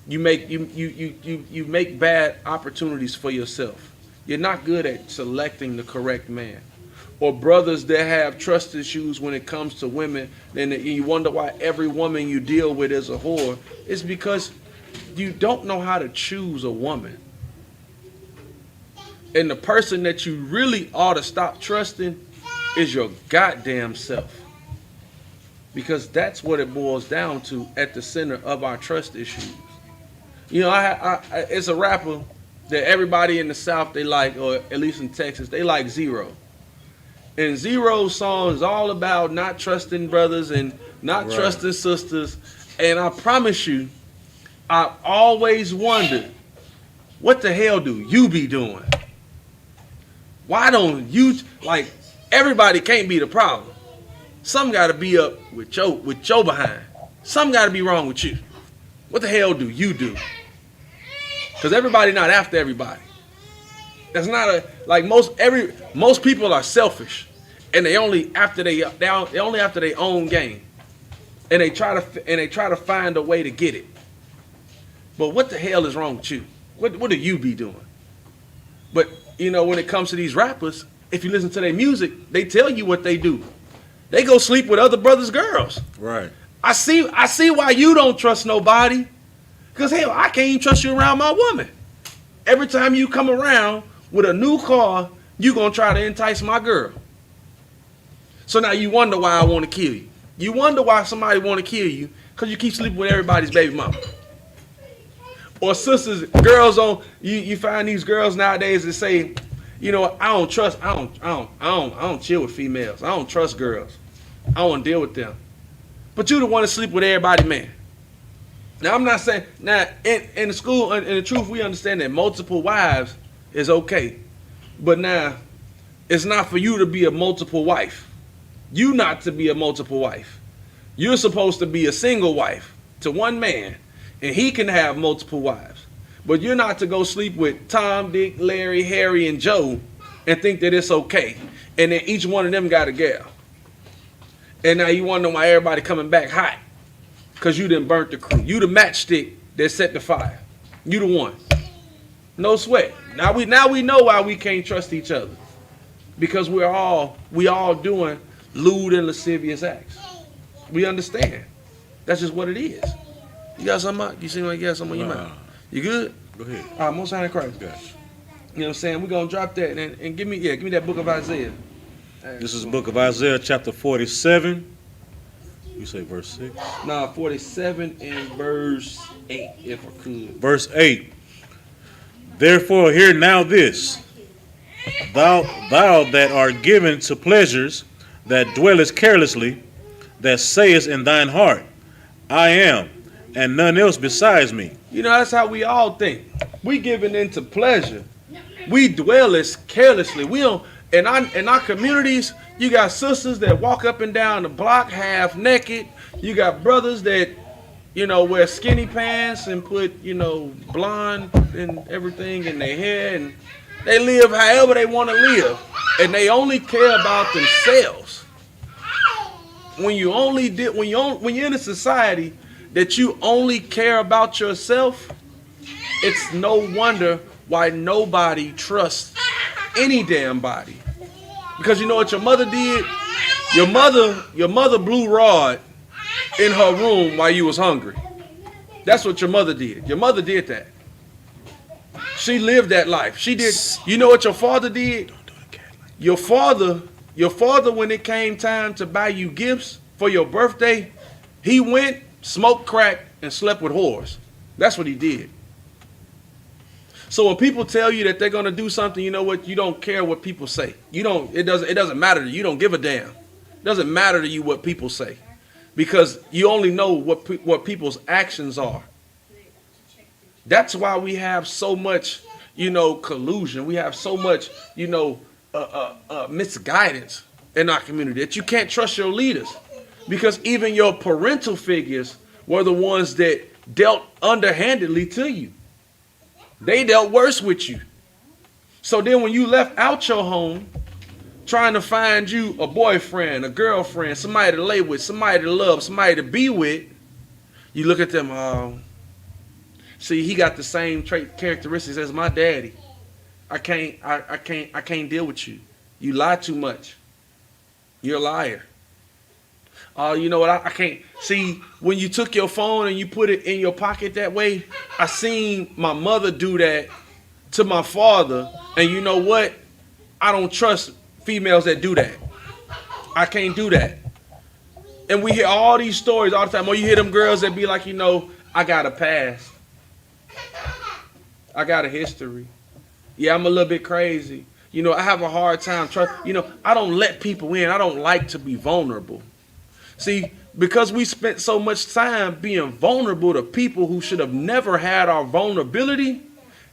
You make bad opportunities for yourself. You're not good at selecting the correct man. Or brothers that have trust issues when it comes to women, then you wonder why every woman you deal with is a whore. It's because you don't know how to choose a woman. And the person that you really ought to stop trusting is your goddamn self. Because that's what it boils down to at the center of our trust issues. It's a rapper that everybody in the South, they like, or at least in Texas, they like Zero. And Zero's song is all about not trusting brothers and not trusting sisters. And I promise you, I've always wondered, what the hell do you be doing? Why don't you, everybody can't be the problem. Some got to be up with your behind. Some got to be wrong with you. What the hell do you do? Because everybody not after everybody. That's not most people are selfish, and they only after they only after their own gain, and they try to find a way to get it. But what the hell is wrong with you? What do you be doing? But when it comes to these rappers, if you listen to their music, they tell you what they do. They go sleep with other brothers' girls. Right. I see why you don't trust nobody. Because, hell, I can't even trust you around my woman. Every time you come around with a new car, you going to try to entice my girl. So now you wonder why I want to kill you. You wonder why somebody want to kill you because you keep sleeping with everybody's baby mama. Or sisters, girls you find these girls nowadays that say, I don't chill with females. I don't trust girls. I don't want to deal with them. But you the one to sleep with everybody, man. Now, I'm not saying, in the school, in the truth, we understand that multiple wives is okay. But now, it's not for you to be a multiple wife. You not to be a multiple wife. You're supposed to be a single wife to one man, and he can have multiple wives. But you're not to go sleep with Tom, Dick, Larry, Harry, and Joe and think that it's okay. And then each one of them got a gal. And now you wonder why everybody coming back hot. Because you done burnt the crew. You the matchstick that set the fire. You the one. No sweat. Now we know why we can't trust each other. Because we all doing lewd and lascivious acts. We understand. That's just what it is. You got something out? You seem like you got something on your mind. You good? Go ahead. All right, most high in Christ. Gotcha. You know what I'm saying? We're going to drop that and give me that book of Isaiah. This is the book of Isaiah, chapter 47. You say verse 6? Nah, 47 and verse 8, if I could. Verse 8. Therefore hear now this, thou that art given to pleasures, that dwellest carelessly, that sayest in thine heart, I am, and none else besides me. That's how we all think. We giving into pleasure. We dwell as carelessly. We don't. In our communities, you got sisters that walk up and down the block half naked. You got brothers that, wear skinny pants and put, blonde and everything in their hair, and they live however they want to live, and they only care about themselves. When you're in a society that you only care about yourself, it's no wonder why nobody trusts any damn body. Because you know what your mother did? Your mother blew Rod in her room while you was hungry. That's what your mother did. Your mother did that. She lived that life. She did. You know what your father did? Your father, when it came time to buy you gifts for your birthday, he went, smoked crack, and slept with whores. That's what he did. So when people tell you that they're gonna do something, you know what? You don't care what people say. You don't. It doesn't matter to you. You don't give a damn. It doesn't matter to you what people say, because you only know what people's actions are. That's why we have so much, collusion. We have so much, misguidance in our community that you can't trust your leaders, because even your parental figures were the ones that dealt underhandedly to you. They dealt worse with you. So then when you left out your home, trying to find you a boyfriend, a girlfriend, somebody to lay with, somebody to love, somebody to be with, you look at them, see, he got the same characteristics as my daddy. I can't deal with you. You lie too much. You're a liar. You know what? I can't. See, when you took your phone and you put it in your pocket that way, I seen my mother do that to my father. And you know what? I don't trust females that do that. I can't do that. And we hear all these stories all the time. Or you hear them girls that be like, I got a past. I got a history. Yeah, I'm a little bit crazy. I have a hard time I don't let people in. I don't like to be vulnerable. See, because we spent so much time being vulnerable to people who should have never had our vulnerability,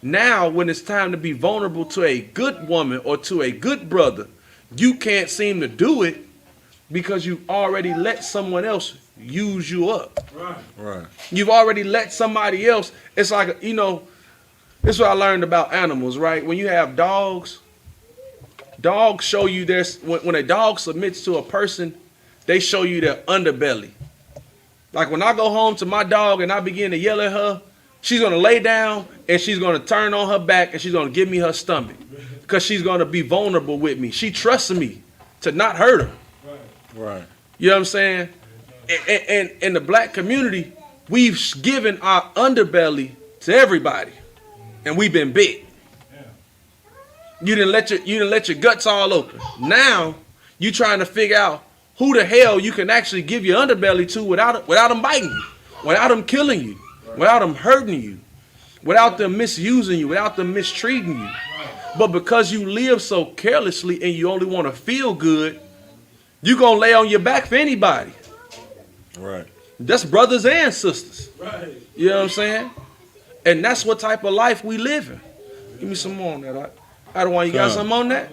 now when it's time to be vulnerable to a good woman or to a good brother, you can't seem to do it because you've already let someone else use you up. Right. You've already let somebody else. It's like, this is what I learned about animals, right? When you have dogs show you when a dog submits to a person, they show you their underbelly. Like when I go home to my dog and I begin to yell at her, she's going to lay down and she's going to turn on her back and she's going to give me her stomach because she's going to be vulnerable with me. She trusts me to not hurt her. Right. You know what I'm saying? And in the black community, we've given our underbelly to everybody and we've been big. You didn't let your guts all open. Now you trying to figure out who the hell you can actually give your underbelly to without them biting you, without them killing you, without them hurting you, without them misusing you, without them mistreating you. But because you live so carelessly and you only want to feel good, you going to lay on your back for anybody. Right. That's brothers and sisters. Right. You know what I'm saying? And that's what type of life we live in. Give me some more on that. I don't want you got something on that?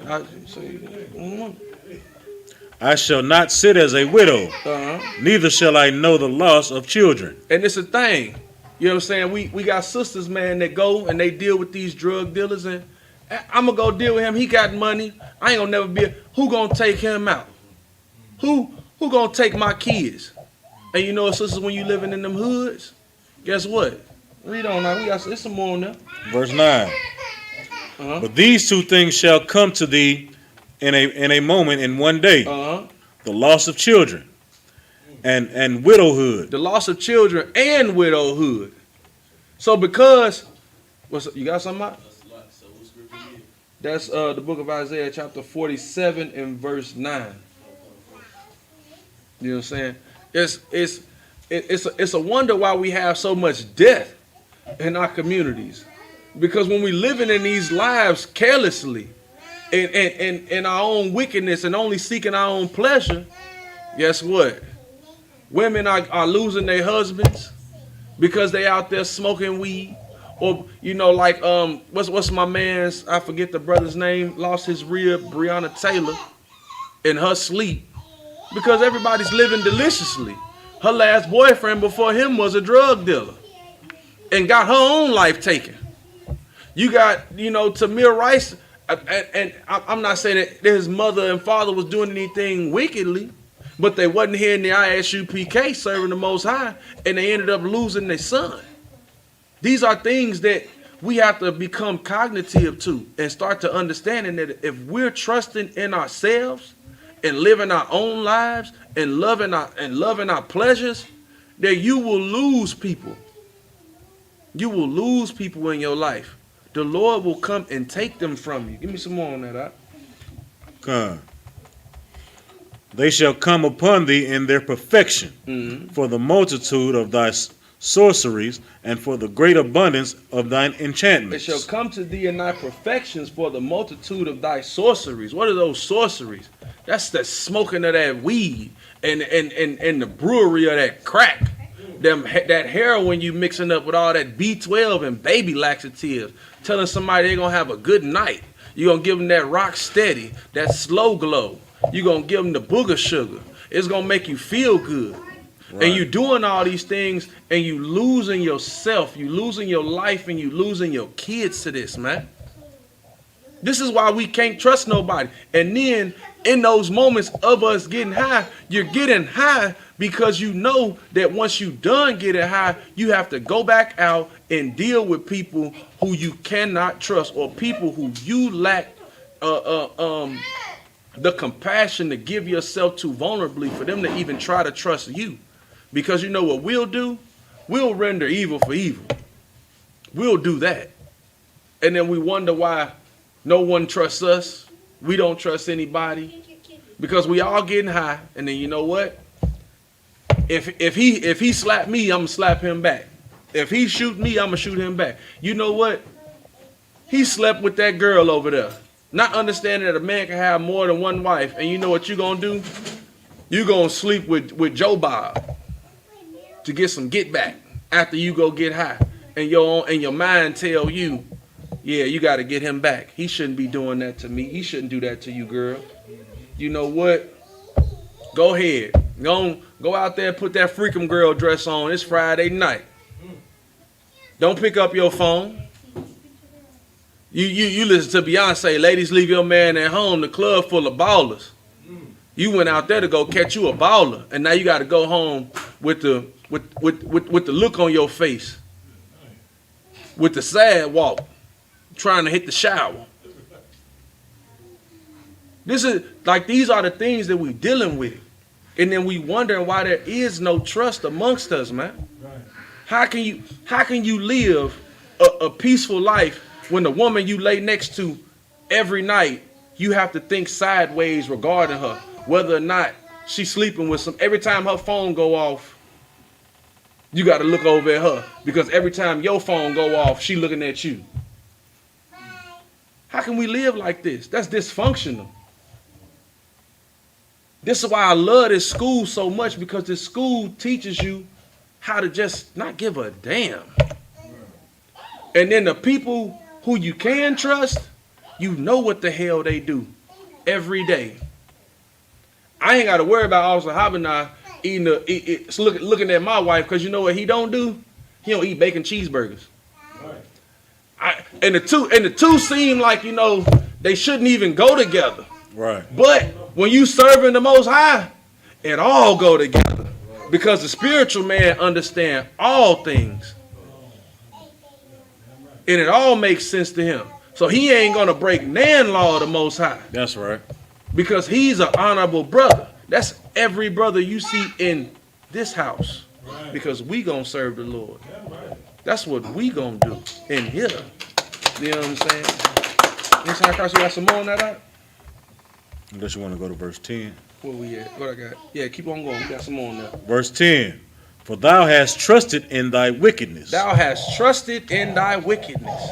I shall not sit as a widow, neither shall I know the loss of children. And it's a thing. You know what I'm saying? We got sisters, man, that go and they deal with these drug dealers, and I'm going to go deal with him. He got money. I ain't going to never be who going to take him out? Who going to take my kids? And you know, sisters, when you living in them hoods, guess what? Read on now. It's some more on there. Verse 9. But these two things shall come to thee in a moment, in one day. The loss of children and widowhood. The loss of children and widowhood. So because, you got something out? That's the book of Isaiah chapter 47 and verse 9. You know what I'm saying? It's a wonder why we have so much death in our communities. Because when we living in these lives carelessly and in our own wickedness and only seeking our own pleasure, guess what? Women are losing their husbands because they out there smoking weed. Or, like, what's my man's, I forget the brother's name, lost his rib, Breonna Taylor, in her sleep. Because everybody's living deliciously. Her last boyfriend before him was a drug dealer and got her own life taken. You got, Tamir Rice, and I'm not saying that his mother and father was doing anything wickedly, but they wasn't here in the Isupk serving the Most High, and they ended up losing their son. These are things that we have to become cognitive to and start to understanding that if we're trusting in ourselves and living our own lives and loving our pleasures, that you will lose people. You will lose people in your life. The Lord will come and take them from you. Give me some more on that. Come. They shall come upon thee in their perfection, for the multitude of thy sorceries, and for the great abundance of thine It enchantments. shall come to thee in thy perfections for the multitude of thy sorceries. What are those sorceries? That's the smoking of that weed and the brewery of that crack. That heroin you mixing up with all that B12 and baby laxatives. Telling somebody they're going to have a good night. You're going to give them that rock steady, that slow glow. You're going to give them the booger sugar. It's going to make you feel good. Right. And you doing all these things and you losing yourself, you losing your life, and you losing your kids to this, man. This is why we can't trust nobody. And then in those moments of us getting high, you're getting high because you know that once you done getting high, you have to go back out and deal with people who you cannot trust, or people who you lack the compassion to give yourself to vulnerably for them to even try to trust you. Because you know what we'll do? We'll render evil for evil. We'll do that. And then we wonder why no one trusts us. We don't trust anybody. Because we all getting high. And then you know what? If he slap me, I'm going to slap him back. If he shoot me, I'm going to shoot him back. You know what? He slept with that girl over there. Not understanding that a man can have more than one wife. And you know what you're going to do? You're going to sleep with Joe Bob to get some get back after you go get high. And your mind tell you, yeah, you got to get him back. He shouldn't be doing that to me. He shouldn't do that to you, girl. You know what? Go ahead. Go out there and put that freakum girl dress on. It's Friday night. Don't pick up your phone. You listen to Beyonce, ladies, leave your man at home, the club full of ballers. You went out there to go catch you a baller, and now you got to go home with the look on your face, with the sad walk, trying to hit the shower. These are the things that we dealing with, and then we wondering why there is no trust amongst us, man. How can you live a peaceful life when the woman you lay next to every night, you have to think sideways regarding her, whether or not she's sleeping with some. Every time her phone go off, you got to look over at her, because every time your phone go off, she looking at you. How can we live like this? That's dysfunctional. This is why I love this school so much, because this school teaches you how to just not give a damn. And then the people who you can trust, you know what the hell they do every day. I ain't got to worry about Officer Habanai looking at my wife, because you know what he don't do? He don't eat bacon cheeseburgers. And the two seem like, you know, they shouldn't even go together. Right. But when you serving the Most High, it all go together, because the spiritual man understand all things, and it all makes sense to him. So he ain't gonna break nan law of the Most High. That's right. Because he's an honorable brother. That's every brother you see in this house. Because we gonna serve the Lord. That's what we gonna do in here. You know what I'm saying? Inside Christ, we got some more on that out? Unless you want to go to verse 10. Where we at? What I got? Yeah, keep on going. We got some more on there. Verse 10. For thou hast trusted in thy wickedness. Thou hast trusted in thy wickedness.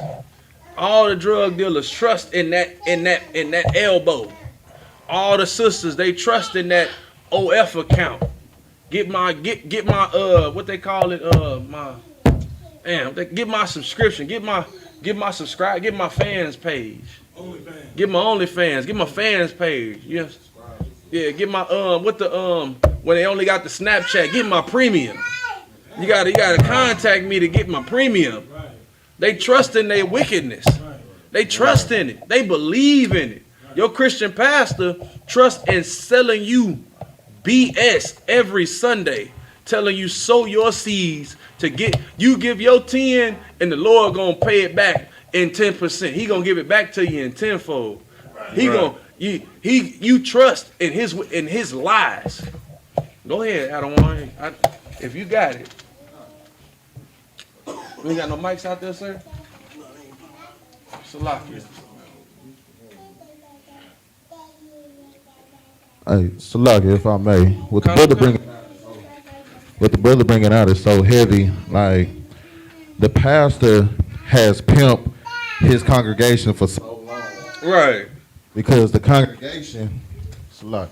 All the drug dealers trust in that elbow. All the sisters, they trust in that OF account. Get my what they call it, get my subscription, get my subscribe, get my fans page. OnlyFans. Get my OnlyFans, get my fans page. Yes. Yeah, get my when they only got the Snapchat, get my premium. You gotta contact me to get my premium. Right. They trust in their wickedness. Right. They trust in it. They believe in it. Right. Your Christian pastor trusts in selling you BS every Sunday, telling you sow your seeds to get you give your 10 and the Lord gonna pay it back in 10%. He gonna give it back to you in tenfold. He gonna you trust in his lies. Go ahead, Adam. If you got it. We ain't got no mics out there, sir? Salakia. Hey, Salakia, if I may, with the brother bringing, what the brother bringing out is so heavy. Like the pastor has pimped his congregation for so long. Right. Because the congregation, it's a lot.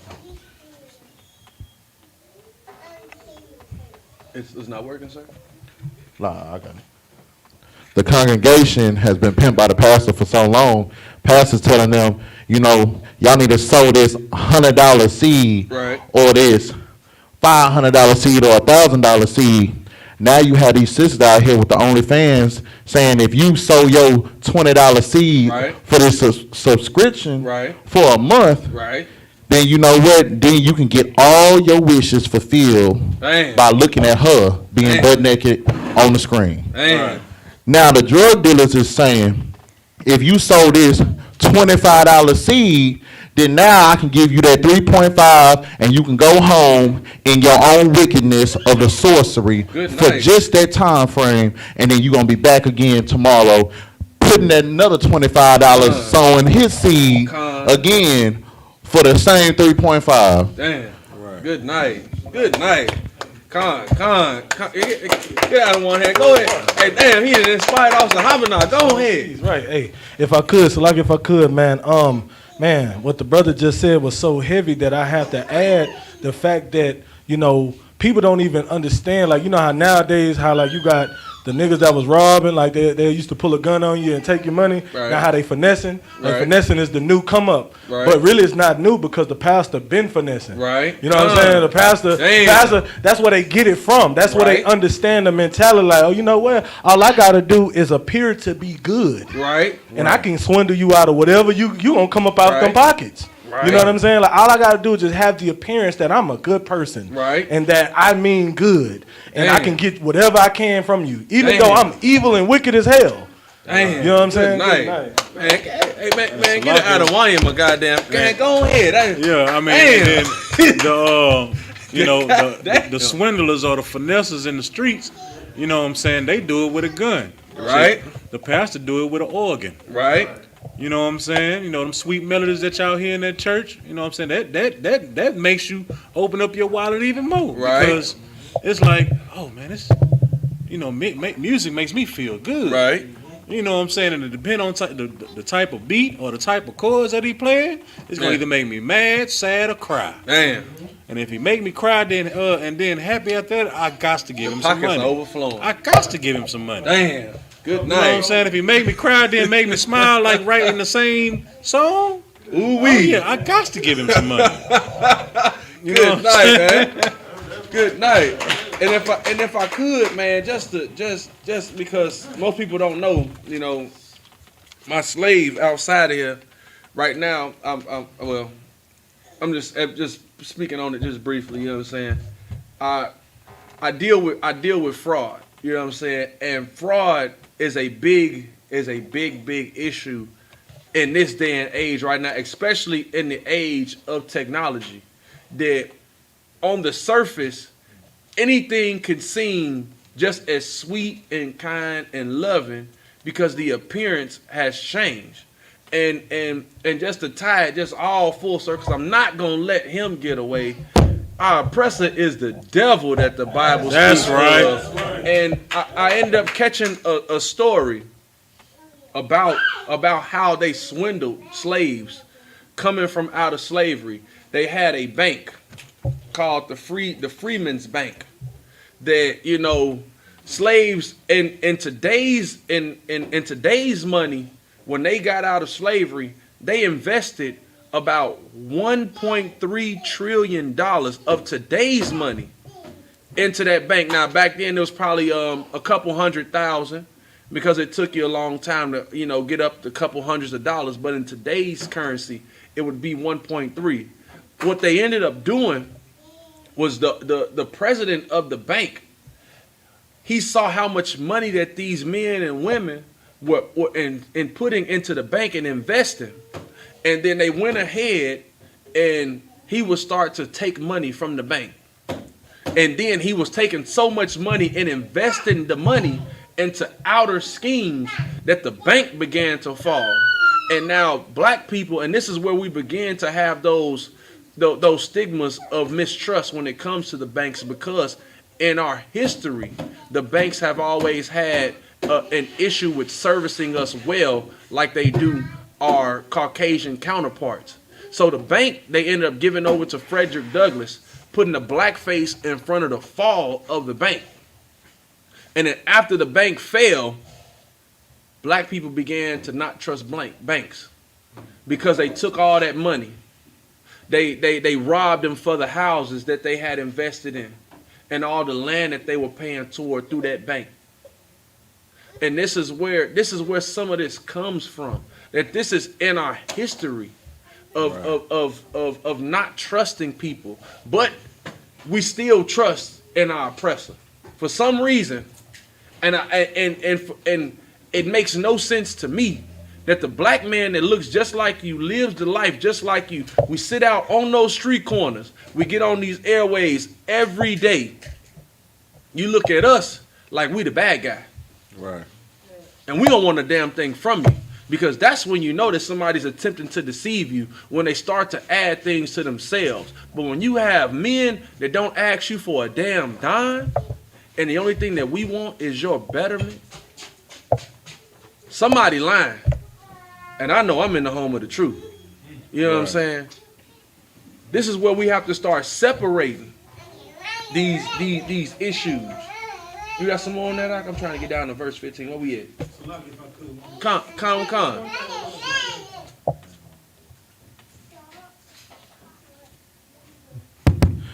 It's not working, sir? Nah, I got it. The congregation has been pimped by the pastor for so long. Pastor's telling them, y'all need to sow this $100 seed, Right. or this $500 seed, or $1,000 seed. Now you have these sisters out here with the OnlyFans saying if you sow your $20 seed Right. for this subscription Right. for a month, Right. then you know what? Then you can get all your wishes fulfilled Damn. by looking at her being Damn. butt naked on the screen. Damn. Now the drug dealers is saying, if you sold this $25 seed, then now I can give you that 3.5, and you can go home in your own wickedness of the sorcery Good for night. just that time frame, and then you're gonna be back again tomorrow, putting that another $25 sowing his seed again for the same 3.5. Damn. Right. Good night. Good night. Con. Get out of one hand. Go ahead. Hey, damn, he done inspired Officer Havanah. Go ahead. He's right. Hey, if I could, man, what the brother just said was so heavy that I have to add the fact that, people don't even understand, like, how nowadays, how, like, you got the niggas that was robbing, like, they used to pull a gun on you and take your money. Right. Now how they finessing. Like, Right. finessing is the new come up. Right. But really it's not new because the pastor been finessing. Right. You know what I'm saying? The pastor, that's where they get it from. That's where they Right. understand the mentality, like, oh, you know what? All I got to do is appear to be good. Right. And I can swindle you out of whatever you gonna come up out Right. them pockets. Right. You know what I'm saying? Like, all I gotta do is just have the appearance that I'm a good person, Right. And that I mean good, and I Damn. can get whatever I can from you, even Damn. though I'm evil and wicked as hell. Damn. You know what I'm saying? Good Good night. night. Man, hey, man, get it out of Wanya, my goddamn. Man, go ahead. Yeah, I mean, Damn. and then, Damn. the swindlers or the finessers in the streets, you know what I'm saying, they do it with a gun. Right. See, the pastor do it with an organ. Right. You know what I'm saying? Them sweet melodies that y'all hear in that church, you know what I'm saying? That makes you open up your wallet even more. Right. Because it's like, oh man, it's, music makes me feel good. Right. You know what I'm saying? And it depends on the type of beat or the type of chords that he playing. It's gonna Yeah. either make me mad, sad, or cry. Damn. And if he make me cry, then and then happy after that, I got to give him some Pockets money. are overflowing. I got to give him some money. Damn. Good You know what I'm night. saying? If he make me cry, then make me smile, like right in the same song. Ooh Oh wee. yeah, I got to give him some money. You know Good what I'm night, saying? man. Good night. And if I could, man, just because most people don't know, my slave outside of here right now, I'm just speaking on it just briefly, you know what I'm saying? I deal with fraud, you know what I'm saying? And fraud is a big issue in this day and age right now, especially in the age of technology, that on the surface, anything can seem just as sweet and kind and loving because the appearance has changed. And just to tie it just all full circle, 'cause I'm not gonna let him get away. Our oppressor is the devil that the Bible That's speaks right. of. And I ended up catching a story about how they swindled slaves coming from out of slavery. They had a bank called the Freeman's Bank that slaves in today's money, when they got out of slavery, they invested about $1.3 trillion of today's money into that bank. Now back then it was probably a couple 100,000 because it took you a long time to get up to a couple hundreds of dollars, but in today's currency it would be 1.3. What they ended up doing was the president of the bank, he saw how much money that these men and women were in putting into the bank and investing. And then they went ahead and he would start to take money from the bank. And then he was taking so much money and investing the money into outer schemes that the bank began to fall. And now black people, and this is where we began to have those stigmas of mistrust when it comes to the banks, because in our history, the banks have always had an issue with servicing us well, like they do our Caucasian counterparts. So the bank, they ended up giving over to Frederick Douglass, putting the blackface in front of the fall of the bank. And then after the bank fell, black people began to not trust banks because they took all that money. They robbed them for the houses that they had invested in and all the land that they were paying toward through that bank. And this is where some of this comes from. That this is in our history of not trusting people, but we still trust in our oppressor for some reason. And it makes no sense to me that the black man that looks just like you, lives the life just like you, we sit out on those street corners, we get on these airways every day. You look at us like we the bad guy. Right. And we don't want a damn thing from you. Because that's when you know that somebody's attempting to deceive you, when they start to add things to themselves. But when you have men that don't ask you for a damn dime, and the only thing that we want is your betterment, somebody lying. And I know I'm in the home of the truth. You know what I'm saying? This is where we have to start separating these issues. You got some more on that? I'm trying to get down to verse 15. Where we at? Con.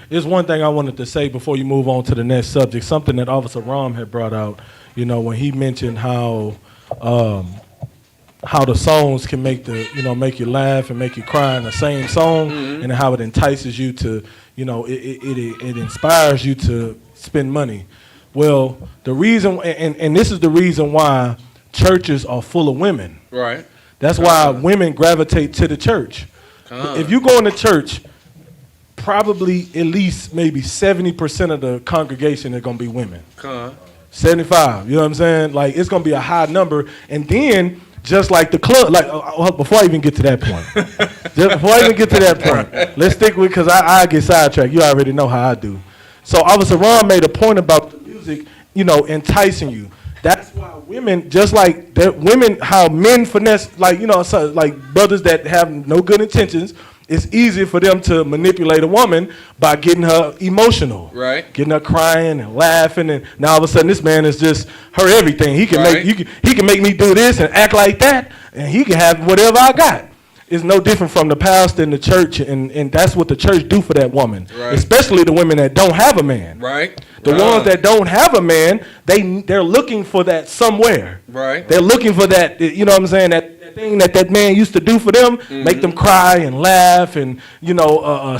There's one thing I wanted to say before you move on to the next subject. Something that Officer Ram had brought out. You know, when he mentioned how the songs can make you laugh and make you cry in the same song, and how it entices you to, it inspires you to spend money. Well, the reason, and this is the reason why churches are full of women. Right. That's why women gravitate to the church. If you go into church, probably at least maybe 70% of the congregation are going to be women. 75, you know what I'm saying? Like, it's going to be a high number. And then, just like the club, before I even get to that point, let's stick with, because I get sidetracked. You already know how I do. So Officer Ron made a point about the music, enticing you. That's why women, just like that, how men finesse, like brothers that have no good intentions, it's easier for them to manipulate a woman by getting her emotional, right? Getting her crying and laughing, and now all of a sudden this man is just her everything. He can he can make me do this and act like that, and he can have whatever I got. It's no different from the pastor in the church, and that's what the church do for that woman, right? Especially the women that don't have a man, right? The ones that don't have a man, they're looking for that somewhere, right? They're looking for that, you know what I'm saying, that thing that man used to do for them, make them cry and laugh and,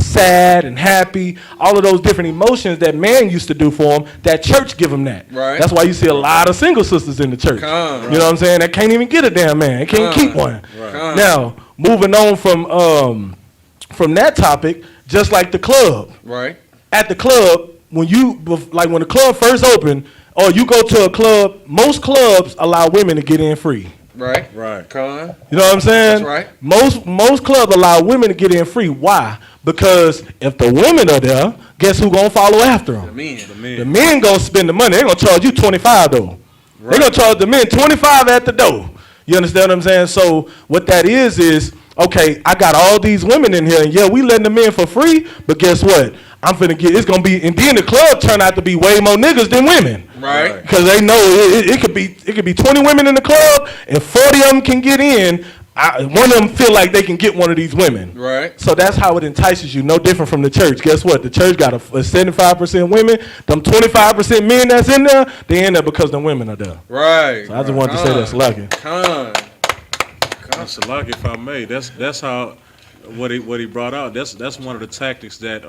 sad and happy, all of those different emotions that man used to do for them, that church give them that. Right. That's why you see a lot of single sisters in the church. Right. You know what I'm saying? That can't even get a damn man. They can't keep one. Right. Now, moving on from that topic, just like the club. Right. At the club, when the club first opened, or you go to a club, most clubs allow women to get in free. Right. You know what I'm saying? That's right. Most clubs allow women to get in free. Why? Because if the women are there, guess who gonna follow after them? The men gonna spend the money. They're gonna charge you $25 though. Right. They're gonna charge the men $25 at the door. You understand what I'm saying? So what that is okay, I got all these women in here, and yeah, we letting them in for free, but guess what? It's gonna be, and then the club turn out to be way more niggas than women. Right. Because they know it could be 20 women in the club, and 40 of them can get in. One of them feel like they can get one of these women. Right. So that's how it entices you. No different from the church. Guess what? The church got a 75% women. Them 25% men that's in there, they in there because the women are there. Right. So I just wanted to say that's lucky. That's lucky, if I may. That's how what he brought out. That's one of the tactics that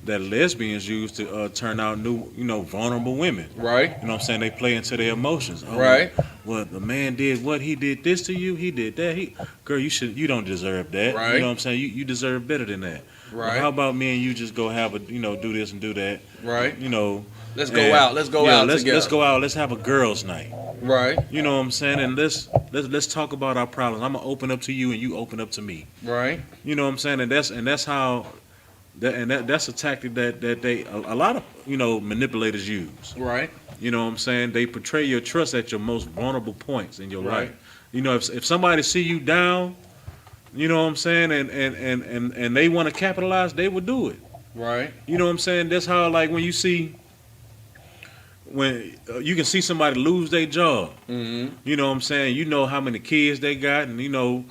lesbians use to turn out new, vulnerable women. Right. You know what I'm saying? They play into their emotions. Oh, right. Well, the man did what? He did this to you? He did that? Girl, you don't deserve that. Right. You know what I'm saying? You deserve better than that. Right. Well, how about me and you just go have do this and do that? Right. Let's go and, out. Let's go out together. Let's go out. Let's have a girls' night. Right. You know what I'm saying? And let's talk about our problems. I'm gonna open up to you, and you open up to me. Right. You know what I'm saying? And that's how That's a tactic that they a lot of manipulators use. Right. You know what I'm saying? They portray your trust at your most vulnerable points in your Right. life. If somebody see you down, you know what I'm saying, and they want to capitalize, they will do it. Right. You know what I'm saying? That's how, like, when you can see somebody lose their job. Mm-hmm. You know what I'm saying? You know how many kids they got, and you know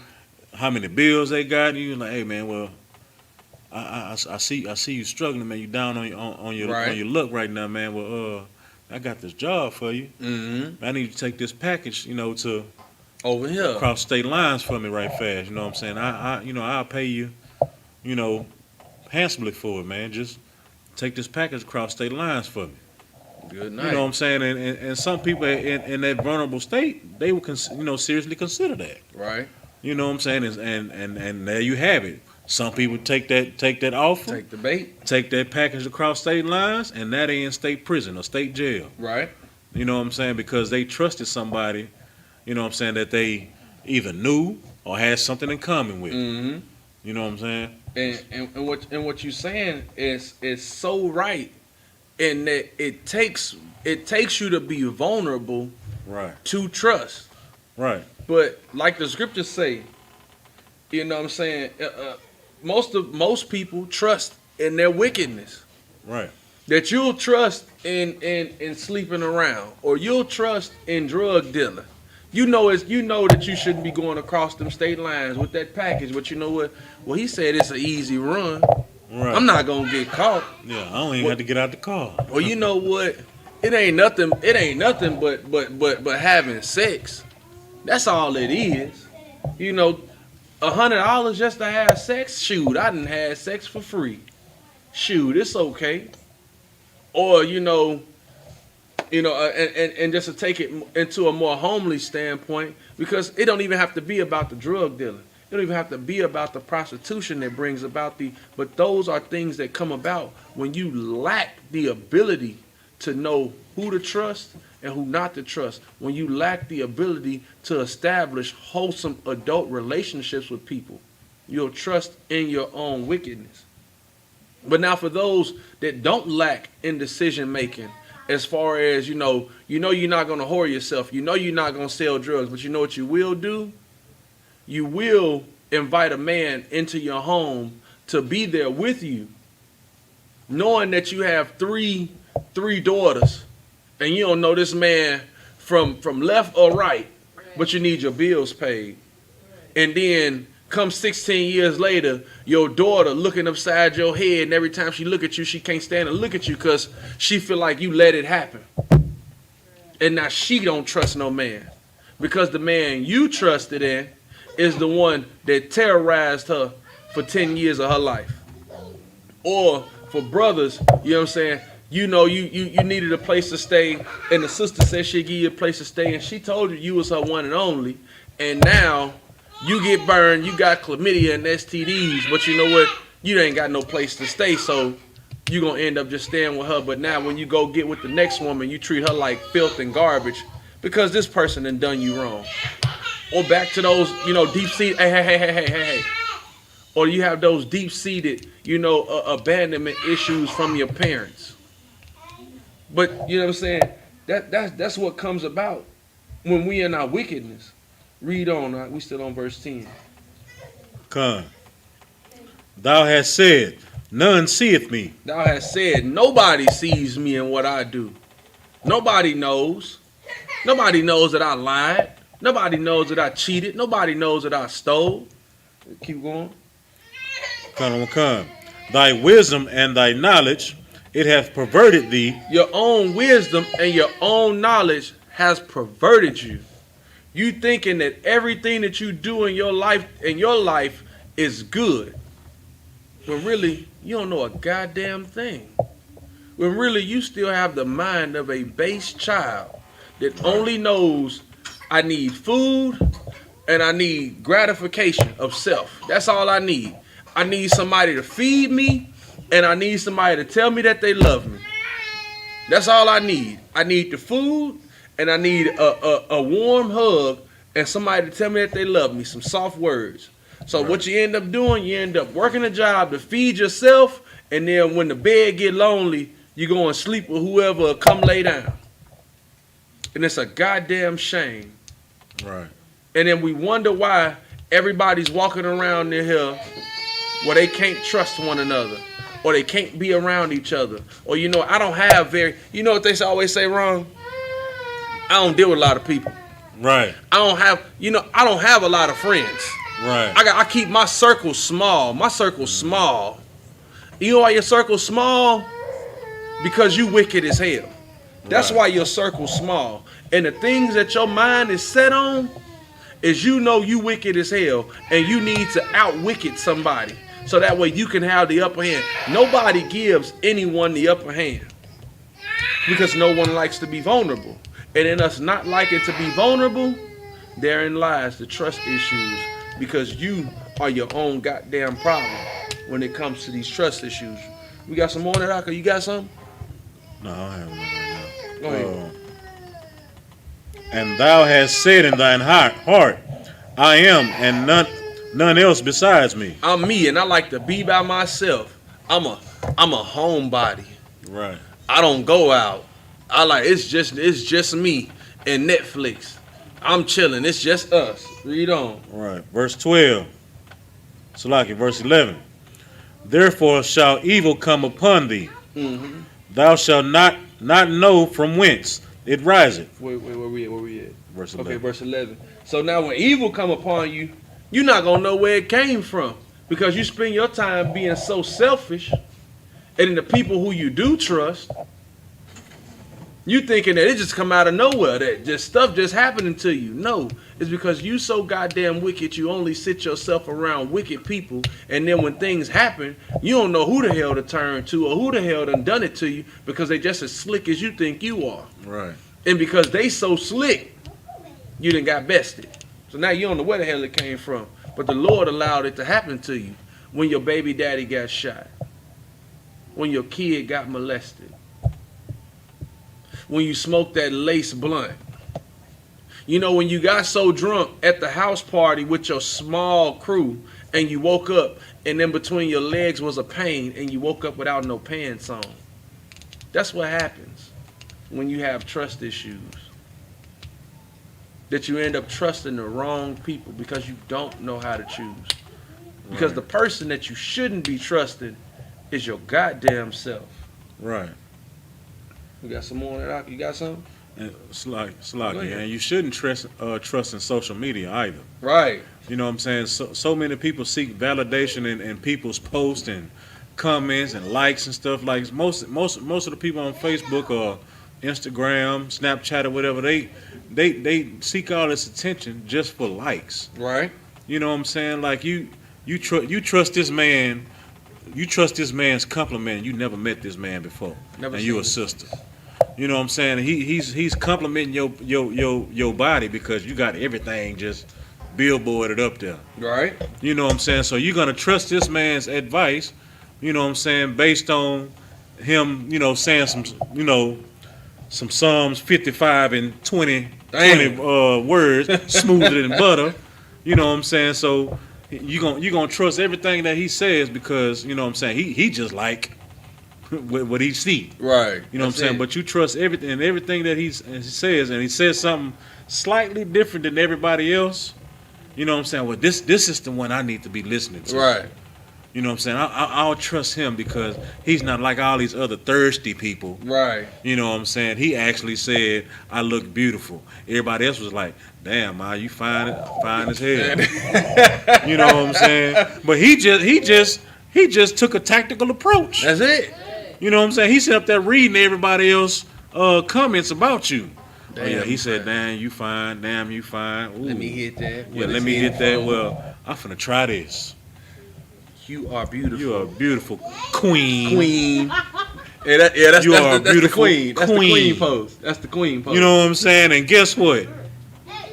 how many bills they got, and you're like, hey man, well, I see you struggling, man. You down on your Right. on your luck right now, man. Well, I got this job for you. Mm-hmm. I need you to take this package, to Over here. cross state lines for me right fast. You know what I'm saying? I'll pay you, handsomely for it, man. Just take this package across state lines for me. Good night. You know what I'm saying? And some people in that vulnerable state, they will seriously consider that. Right. You know what I'm saying? And there you have it. Some people take that offer, Take the bait. take that package across state lines, and that in state prison or state jail. Right. You know what I'm saying? Because they trusted somebody, you know what I'm saying, that they either knew or had something in common with. Mm-hmm. You know what I'm saying? And what you're saying is so right, in that it takes you to be vulnerable Right. to trust. Right. But like the scriptures say, you know what I'm saying, most people trust in their wickedness. Right. That you'll trust in sleeping around, or you'll trust in drug dealing. You know that you shouldn't be going across them state lines with that package, but you know what? Well, he said it's an easy run. Right. I'm not gonna get caught. Yeah, I don't even have to get out the car. Well, you know what? It ain't nothing but having sex. That's all it is. $100 just to have sex? Shoot, I done had sex for free. Shoot, it's okay. Or, and just to take it into a more homely standpoint, because it don't even have to be about the drug dealing. It don't even have to be about the prostitution that brings about but those are things that come about when you lack the ability to know who to trust and who not to trust. When you lack the ability to establish wholesome adult relationships with people, you'll trust in your own wickedness. But now for those that don't lack in decision making, as far as, you're not going to whore yourself, you're not going to sell drugs, but you know what you will do? You will invite a man into your home to be there with you, knowing that you have three daughters, and you don't know this man from left or right, but you need your bills paid. And then come 16 years later, your daughter looking upside your head, and every time she look at you, she can't stand to look at you because she feel like you let it happen. And now she don't trust no man, because the man you trusted in is the one that terrorized her for 10 years of her life. Or for brothers, you know what I'm saying, you needed a place to stay, and the sister said she'd give you a place to stay, and she told you was her one and only, and now you get burned, you got chlamydia and STDs, but you know what? You ain't got no place to stay, so you're going to end up just staying with her. But now when you go get with the next woman, you treat her like filth and garbage because this person done you wrong. Or back to those, deep-seated, hey. Or you have those deep-seated, abandonment issues from your parents. But, you know what I'm saying? That's what comes about when we in our wickedness. Read on. We still on verse 10. Come. Thou hast said, none seeth me. Thou hast said, nobody sees me in what I do. Nobody knows. Nobody knows that I lied. Nobody knows that I cheated. Nobody knows that I stole. Keep going. Come. Thy wisdom and thy knowledge, it hath perverted thee. Your own wisdom and your own knowledge has perverted you. You thinking that everything that you do in your life is good. When really, you don't know a goddamn thing. When really, you still have the mind of a base child that only knows, I need food and I need gratification of self. That's all I need. I need somebody to feed me, and I need somebody to tell me that they love me. That's all I need. I need the food, and I need a warm hug and somebody to tell me that they love me, some soft words. So what you end up doing, you end up working a job to feed yourself And then when the bed get lonely, you go and sleep with whoever come lay down. And it's a goddamn shame. Right. And then we wonder why everybody's walking around in here where they can't trust one another. Or they can't be around each other. Or, I don't have you know what they always say wrong? I don't deal with a lot of people. Right. I don't have a lot of friends. Right. I keep my circle small. My circle's small. You know why your circle's small? Because you wicked as hell. That's why your circle's small. And the things that your mind is set on is you wicked as hell. And you need to out-wicked somebody. So that way you can have the upper hand. Nobody gives anyone the upper hand. Because no one likes to be vulnerable. And in us not liking to be vulnerable, therein lies the trust issues. Because you are your own goddamn problem when it comes to these trust issues. We got some more on that, Aka? You got some? No, I don't have one right now. Go ahead. And thou hast said in thine heart, I am, and none else besides me. I'm me, and I like to be by myself. I'm a homebody. Right. I don't go out. It's just me and Netflix. I'm chilling. It's just us. Read on. Right. Verse 12. Salaki, verse 11. Therefore shall evil come upon thee. Mm-hmm. Thou shalt not know from whence it riseth. Wait, where we at? Verse 11. Okay, verse 11. So now when evil come upon you, you're not going to know where it came from. Because you spend your time being so selfish. And then the people who you do trust, you thinking that it just come out of nowhere, that just stuff just happening to you. No, it's because you so goddamn wicked, you only sit yourself around wicked people, and then when things happen, you don't know who the hell to turn to or who the hell done it to you because they just as slick as you think you are. Right. And because they so slick, you done got bested. So now you don't know where the hell it came from. But the Lord allowed it to happen to you when your baby daddy got shot, when your kid got molested, when you smoked that lace blunt. When you got so drunk at the house party with your small crew and you woke up and in between your legs was a pain and you woke up without no pants on. That's what happens when you have trust issues. That you end up trusting the wrong people because you don't know how to choose. Because the person that you shouldn't be trusting is your goddamn self. Right. We got some more on that. You got something? And Sluggy, and you shouldn't trust in social media either. Right. You know what I'm saying? So many people seek validation in people's posts and comments and likes and stuff. Like most of the people on Facebook or Instagram, Snapchat, or whatever, they seek all this attention just for likes. Right. You know what I'm saying? Like you trust this man. You trust this man's compliment. You never met this man before, Never and you a sister. You know what I'm saying? He's complimenting your body because you got everything just billboarded up there. Right. You know what I'm saying? So you're gonna trust this man's advice. You know what I'm saying? Based on him, saying some Psalms 55 and 20 words, smoother than butter. You know what I'm saying? So you gonna trust everything that he says because you know what I'm saying he just like what he see. Right. You know what I'm saying? But you trust everything that he says, and he says something slightly different than everybody else. You know what I'm saying? Well, this is the one I need to be listening to. Right. You know what I'm saying? I'll trust him because he's not like all these other thirsty people. Right. You know what I'm saying? He actually said, I look beautiful. Everybody else was like, damn, Ma, you fine as hell. You know what I'm saying? But he just took a tactical approach. That's it. You know what I'm saying? He sat up there reading everybody else comments about you. Damn, oh yeah, he said, damn, you fine. Damn, you fine. Ooh. Let me hit that. Yeah, let me hit that. Well, I'm finna try this. You are beautiful. You are a beautiful queen. Queen. That's the queen. That's the queen pose. That's the queen pose. You know what I'm saying? And guess what?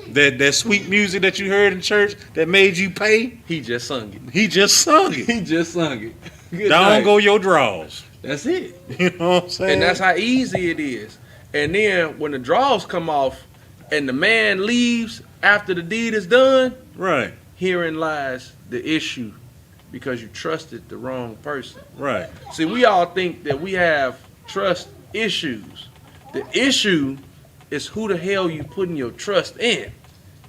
That sweet music that you heard in church that made you pay. He just sung it. He just sung it. He just sung it. Good Down night. go your draws. That's it. You know what I'm saying? And that's how easy it is. And then when the draws come off and the man leaves after the deed is done, right. herein lies the issue because you trusted the wrong person. Right. See, we all think that we have trust issues. The issue is who the hell you putting your trust in.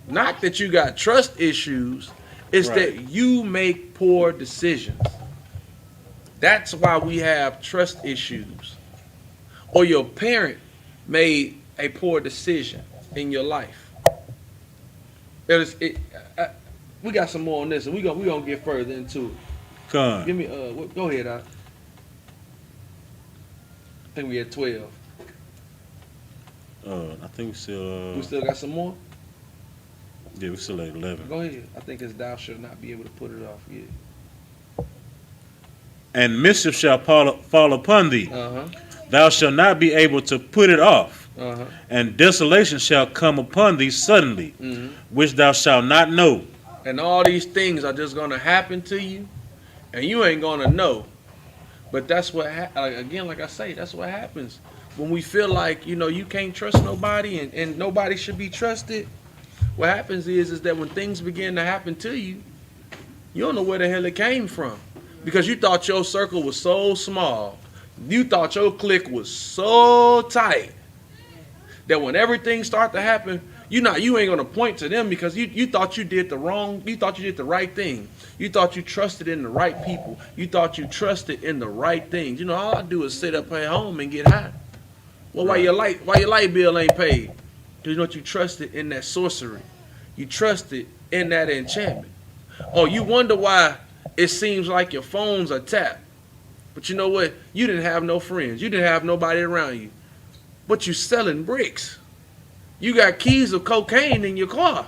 Not that you got trust issues, it's Right. that you make poor decisions. That's why we have trust issues. Or your parent made a poor decision in your life. We got some more on this, and we gonna get further into it. Con. Give me go ahead, I think we at 12. I think We still got some more? we still at 11. Go ahead. I think it's thou shalt not be able to put it off. Yeah. And mischief shall fall upon thee. Uh-huh. Thou shalt not be able to put it off. Uh-huh. And desolation shall come upon thee suddenly, Mm-hmm. which thou shalt not know. And all these things are just gonna happen to you, and you ain't gonna know. But that's what again, like I say, that's what happens when we feel like you can't trust nobody, and nobody should be trusted. What happens is that when things begin to happen to you, you don't know where the hell it came from, because you thought your circle was so small, you thought your clique was so tight, that when everything start to happen, you ain't gonna point to them, because you thought you did the right thing. You thought you trusted in the right people. You thought you trusted in the right things. All I do is sit up at home and get high. Well, why your light bill ain't paid? Because you trusted in that sorcery. You trusted in that enchantment. Or you wonder why it seems like your phones are tapped. But you know what? You didn't have no friends. You didn't have nobody around you. But you selling bricks. You got keys of cocaine in your car.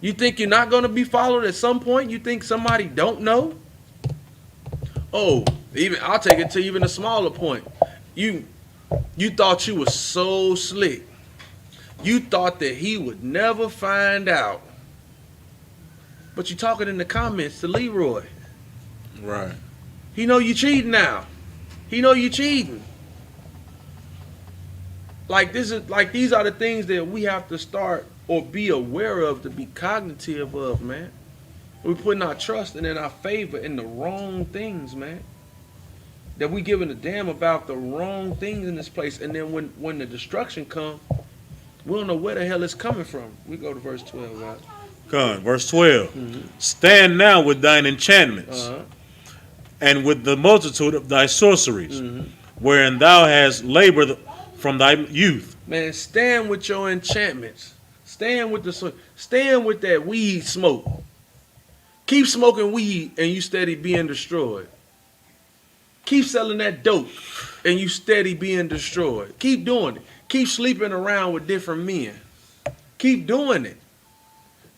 You think you're not going to be followed at some point? You think somebody don't know? Oh, I'll take it to even a smaller point. You thought you was so slick. You thought that he would never find out. But you talking in the comments to Leroy. Right. He know you cheating now. He know you cheating. These are the things that we have to start or be aware of, to be cognitive of, man. We're putting our trust and in our favor in the wrong things, man. That we giving a damn about the wrong things in this place, and then when the destruction comes, we don't know where the hell it's coming from. We go to verse 12, right? Con. Verse 12. Stand now with thine enchantments, and with the multitude of thy sorceries, wherein thou hast labored from thy youth. Man, stand with your enchantments. Stand with that weed smoke. Keep smoking weed and you steady being destroyed. Keep selling that dope and you steady being destroyed. Keep doing it. Keep sleeping around with different men. Keep doing it.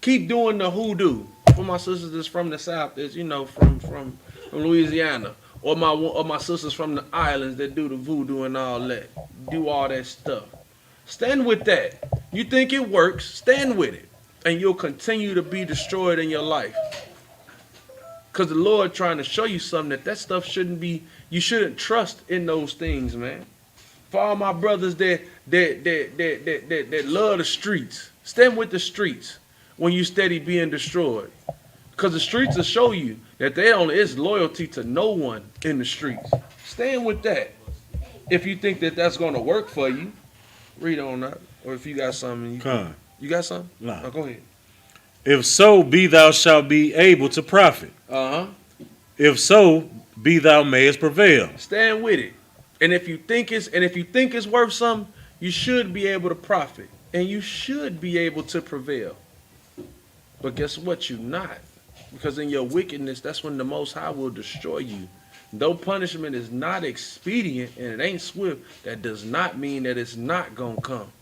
Keep doing the hoodoo. For my sisters that's from the South, that's from Louisiana, or my sisters from the islands that do the voodoo and all that, do all that stuff. Stand with that. You think it works? Stand with it, and you'll continue to be destroyed in your life. Because the Lord trying to show you something that stuff shouldn't be. You shouldn't trust in those things, man. For all my brothers that love the streets, stand with the streets when you steady being destroyed. Because the streets will show you that it's loyalty to no one in the streets. Stand with that. If you think that that's going to work for you, read on that. Or if you got something. You got something? Nah. Oh, go ahead. If so be thou shalt be able to profit. If so be thou mayest prevail. Stand with it. And if you think it's worth something, you should be able to profit. And you should be able to prevail. But guess what? You're not. Because in your wickedness, that's when the Most High will destroy you. Though punishment is not expedient and it ain't swift, that does not mean that it's not going to come.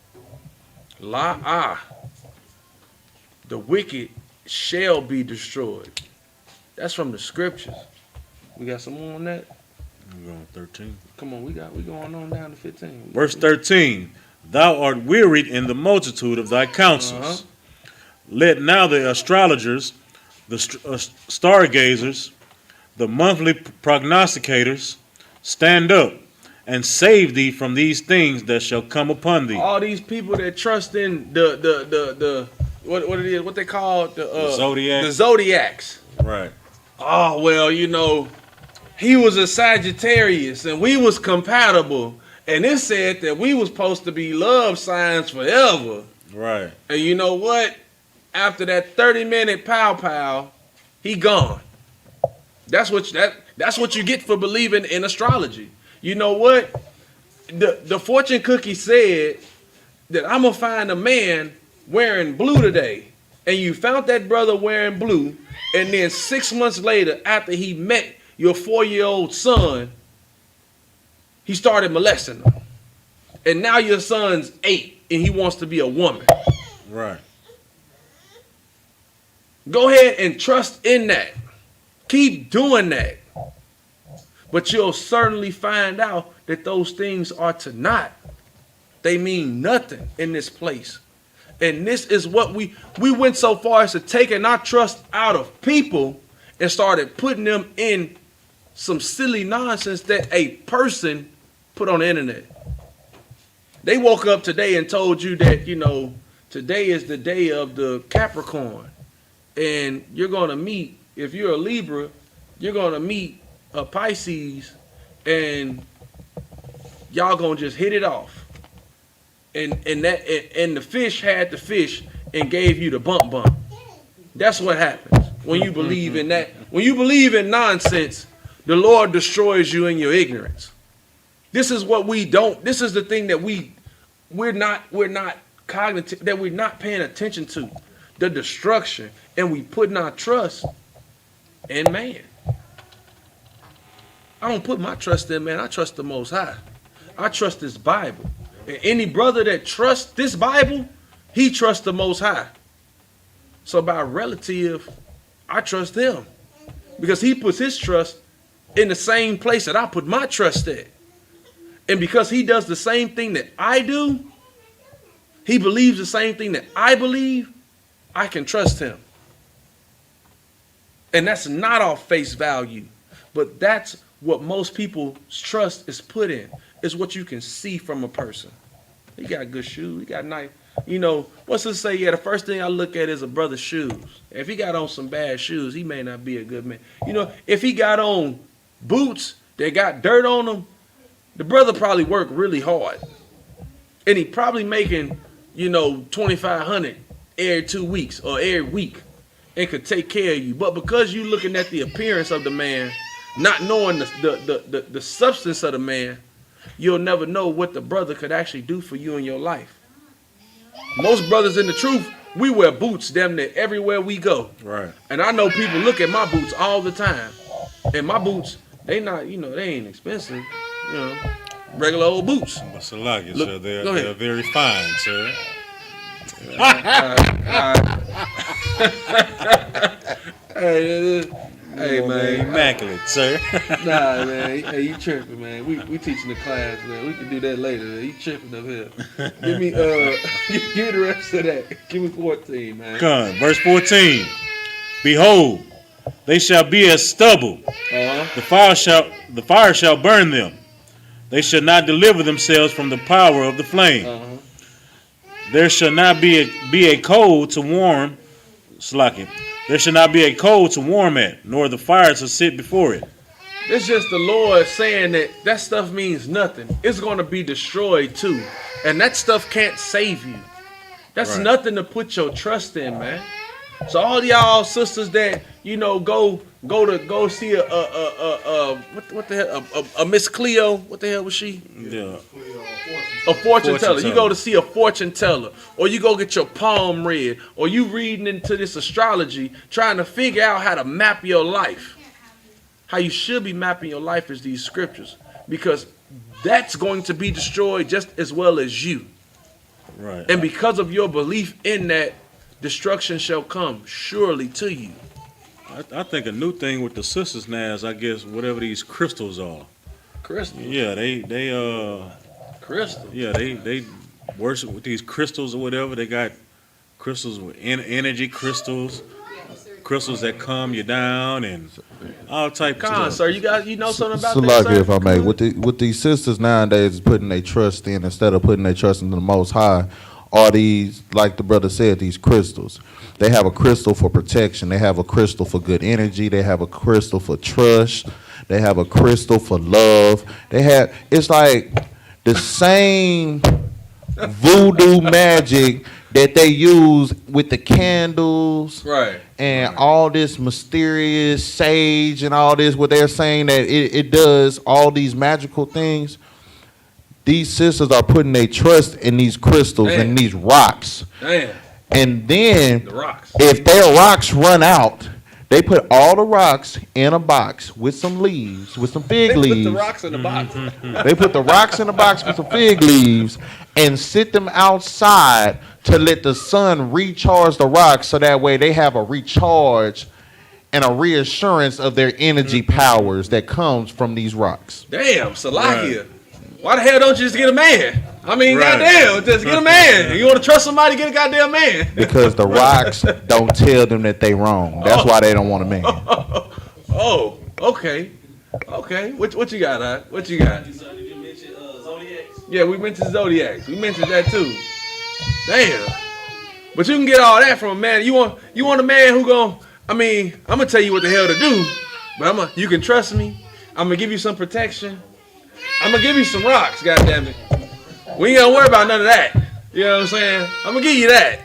The wicked shall be destroyed. That's from the scriptures. We got some more on that? We're going 13. Come on, we going on down to 15. Verse 13. Thou art wearied in the multitude of thy counsels. Let now the astrologers, the stargazers, the monthly prognosticators stand up and save thee from these things that shall come upon thee. All these people that trust in the what it is, what they call the Zodiac. The zodiacs. Right. oh well, he was a Sagittarius and we was compatible, and it said that we was supposed to be love signs forever. Right. And you know what? After that 30-minute pow, he gone. That's what you get for believing in astrology. You know what? The fortune cookie said that I'm gonna find a man wearing blue today, and you found that brother wearing blue, and then 6 months later, after he met your 4-year-old son, he started molesting him, and now your son's 8 and he wants to be a woman. Right. Go ahead and trust in that. Keep doing that. But you'll certainly find out that those things are to naught. They mean nothing in this place. And this is what we went so far as to taking our trust out of people and started putting them in some silly nonsense that a person put on the internet. They woke up today and told you that, today is the day of the Capricorn. And you're going to meet, if you're a Libra, you're going to meet a Pisces, and y'all going to just hit it off. And the fish had the fish and gave you the bump. That's what happens when you believe in that. When you believe in nonsense, the Lord destroys you in your ignorance. This is what we don't. This is the thing that we're not cognitive, that we're not paying attention to, the destruction, and we putting our trust in man. I don't put my trust in man. I trust the Most High. I trust this Bible. And any brother that trusts this Bible, he trusts the Most High. So by relative, I trust him, because he puts his trust in the same place that I put my trust at. And because he does the same thing that I do, he believes the same thing that I believe, I can trust him. And that's not off face value, but that's what most people's trust is put in. Is what you can see from a person. He got good shoes. He got nice. What's it say? Yeah, the first thing I look at is a brother's shoes. If he got on some bad shoes, he may not be a good man. If he got on boots that got dirt on them, the brother probably worked really hard. And he probably making, $2,500 every 2 weeks or every week and could take care of you. But because you looking at the appearance of the man, not knowing the substance of the man, you'll never know what the brother could actually do for you in your life. Most brothers in the truth, we wear boots damn near everywhere we go. Right. And I know people look at my boots all the time. And my boots, they not, they ain't expensive. Regular old boots. But Salaki, Look, sir, go ahead. they're very fine, sir. Hey, man. Immaculate, sir. Nah, man. Hey, you tripping, man. We teaching the class, man. We can do that later, man. You tripping up here. Give me give me the rest of that. Give me 14, man. Come, verse 14. Behold, they shall be as stubble. The fire shall burn them. They shall not deliver themselves from the power of the flame. There shall not be a coal to warm. Slacking. There shall not be a coal to warm at, nor the fire to sit before it. It's just the Lord saying that stuff means nothing. It's going to be destroyed too. And that stuff can't save you. That's Right. nothing to put your trust in, man. So all y'all sisters that, go see what the hell, a Miss Cleo, what the hell was she? Yeah. A fortune teller. You teller. go to see a fortune teller, or you go get your palm read, or you reading into this astrology, trying to figure out how to map your life. How you should be mapping your life is these scriptures, because that's going to be destroyed just as well as you. Right. And because of your belief in that, destruction shall come surely to you. I think a new thing with the sisters now is, I guess, whatever these crystals are. Crystal. Yeah, they Crystal. yeah, they worship with these crystals or whatever. They got crystals with energy crystals, crystals that calm you down, and all type of Come on, stuff. sir. You know something about So that, like sir? if I may, with these sisters nowadays is putting their trust in instead of putting their trust in the Most High, are these, like the brother said, these crystals. They have a crystal for protection. They have a crystal for good energy. They have a crystal for trust. They have a crystal for love. It's like the same voodoo magic that they use with the candles, Right. and all this mysterious sage and all this, what they're saying that it does all these magical things. These sisters are putting their trust in these crystals Damn. and these rocks. Damn. And then The rocks. if their rocks run out, they put all the rocks in a box with some leaves, with some fig They put leaves. the rocks in the box. They put the rocks in a box with some fig leaves and sit them outside to let the sun recharge the rocks, so that way they have a recharge and a reassurance of their energy powers that comes from these rocks. Damn, Salakia. Why the hell don't you just get a man? I mean, Right. goddamn, just get a man. You want to trust somebody, get a goddamn man. Because the rocks don't tell them that they wrong. That's why they don't want a man. Oh, okay. Okay. What you got, Hot? What you got? Did you mention Zodiacs? Yeah, we mentioned Zodiacs. We mentioned that too. Damn. But you can get all that from a man. You want a man who I'm gonna tell you what the hell to do, but you can trust me. I'm gonna give you some protection. I'm gonna give you some rocks, goddammit. We ain't gonna worry about none of that. You know what I'm saying? I'm gonna give you that.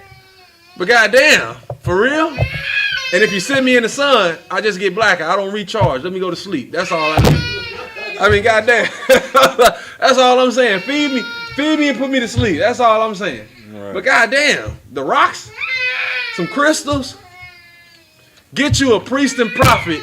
But goddamn, for real? And if you sit me in the sun, I just get blacker. I don't recharge. Let me go to sleep. That's all I need. I mean, goddamn. That's all I'm saying. Feed me and put me to sleep. That's all I'm saying. Right. But goddamn, the rocks, some crystals, get you a priest and prophet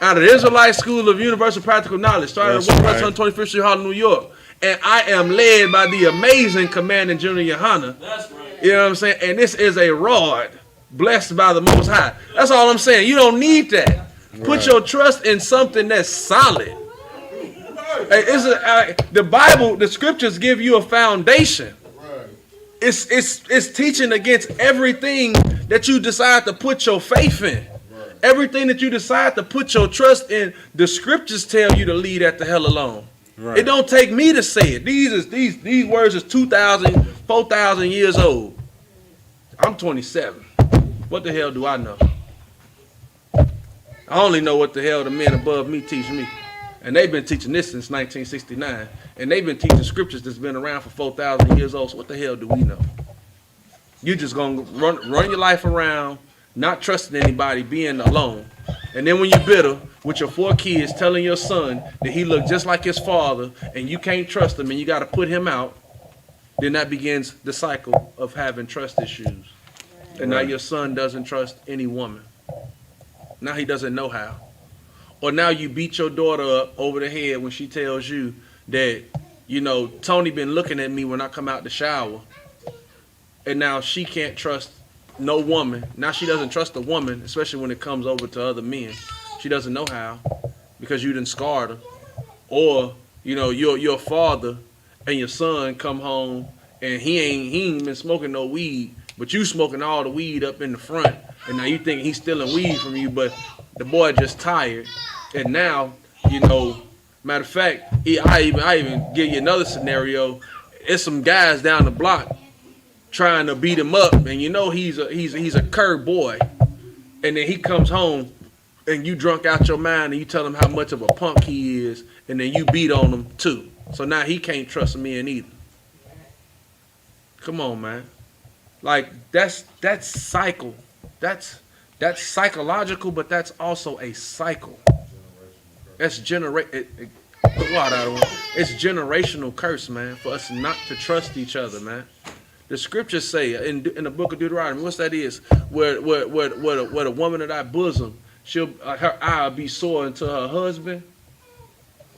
out of the Israelite School of Universal Practical Knowledge, started That's at right. 125th Street, Harlem, New York. And I am led by the amazing Commanding General Yohana. That's right. You know what I'm saying? And this is a rod blessed by the Most High. That's all I'm saying. You don't need that. Put your trust in something that's solid. Hey, the Bible, the scriptures give you a foundation. It's teaching against everything that you decide to put your faith in. Everything that you decide to put your trust in, the scriptures tell you to leave that the hell alone. Right. It don't take me to say it. These words is 2,000, 4,000 years old. I'm 27. What the hell do I know? I only know what the hell the men above me teach me. And they've been teaching this since 1969. And they've been teaching scriptures that's been around for 4,000 years old. So what the hell do we know? You just gonna run your life around, not trusting anybody, being alone. And then when you're bitter with your 4 kids, telling your son that he looked just like his father and you can't trust him and you got to put him out, then that begins the cycle of having trust issues. And now your son doesn't trust any woman. Now he doesn't know how. Or now you beat your daughter up over the head when she tells you that, Tony been looking at me when I come out the shower. And now she can't trust no woman. Now she doesn't trust a woman, especially when it comes over to other men. She doesn't know how because you done scarred her. Or, your father and your son come home and he ain't been smoking no weed, but you smoking all the weed up in the front. And now you think he's stealing weed from you, but the boy just tired. And now, matter of fact, I even give you another scenario. It's some guys down the block trying to beat him up, and he's a curb boy, and then he comes home and you drunk out your mind and you tell him how much of a punk he is, and then you beat on him too. So now he can't trust men either. Come on, man. Like that's cycle. That's psychological, but that's also a cycle. That's It's generational curse, man, for us not to trust each other, man. The scriptures say in the book of Deuteronomy, what's that is, where a woman of thy bosom, her eye will be sore unto her husband.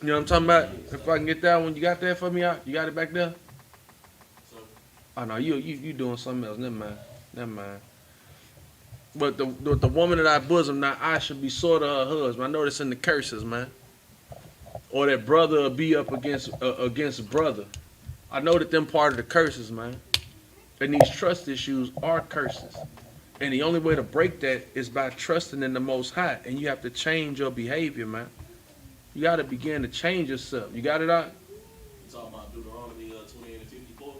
You know what I'm talking about? If I can get that one, you got that for me out? You got it back there? Oh no, you doing something else. Never mind. But the woman of thy bosom, thy eye should be sore to her husband. I know this in the curses, man. Or that brother will be up against brother. I know that them part of the curses, man. And these trust issues are curses. And the only way to break that is by trusting in the Most High. And you have to change your behavior, man. You got to begin to change yourself. You got it out? You talking about Deuteronomy 28 and 54?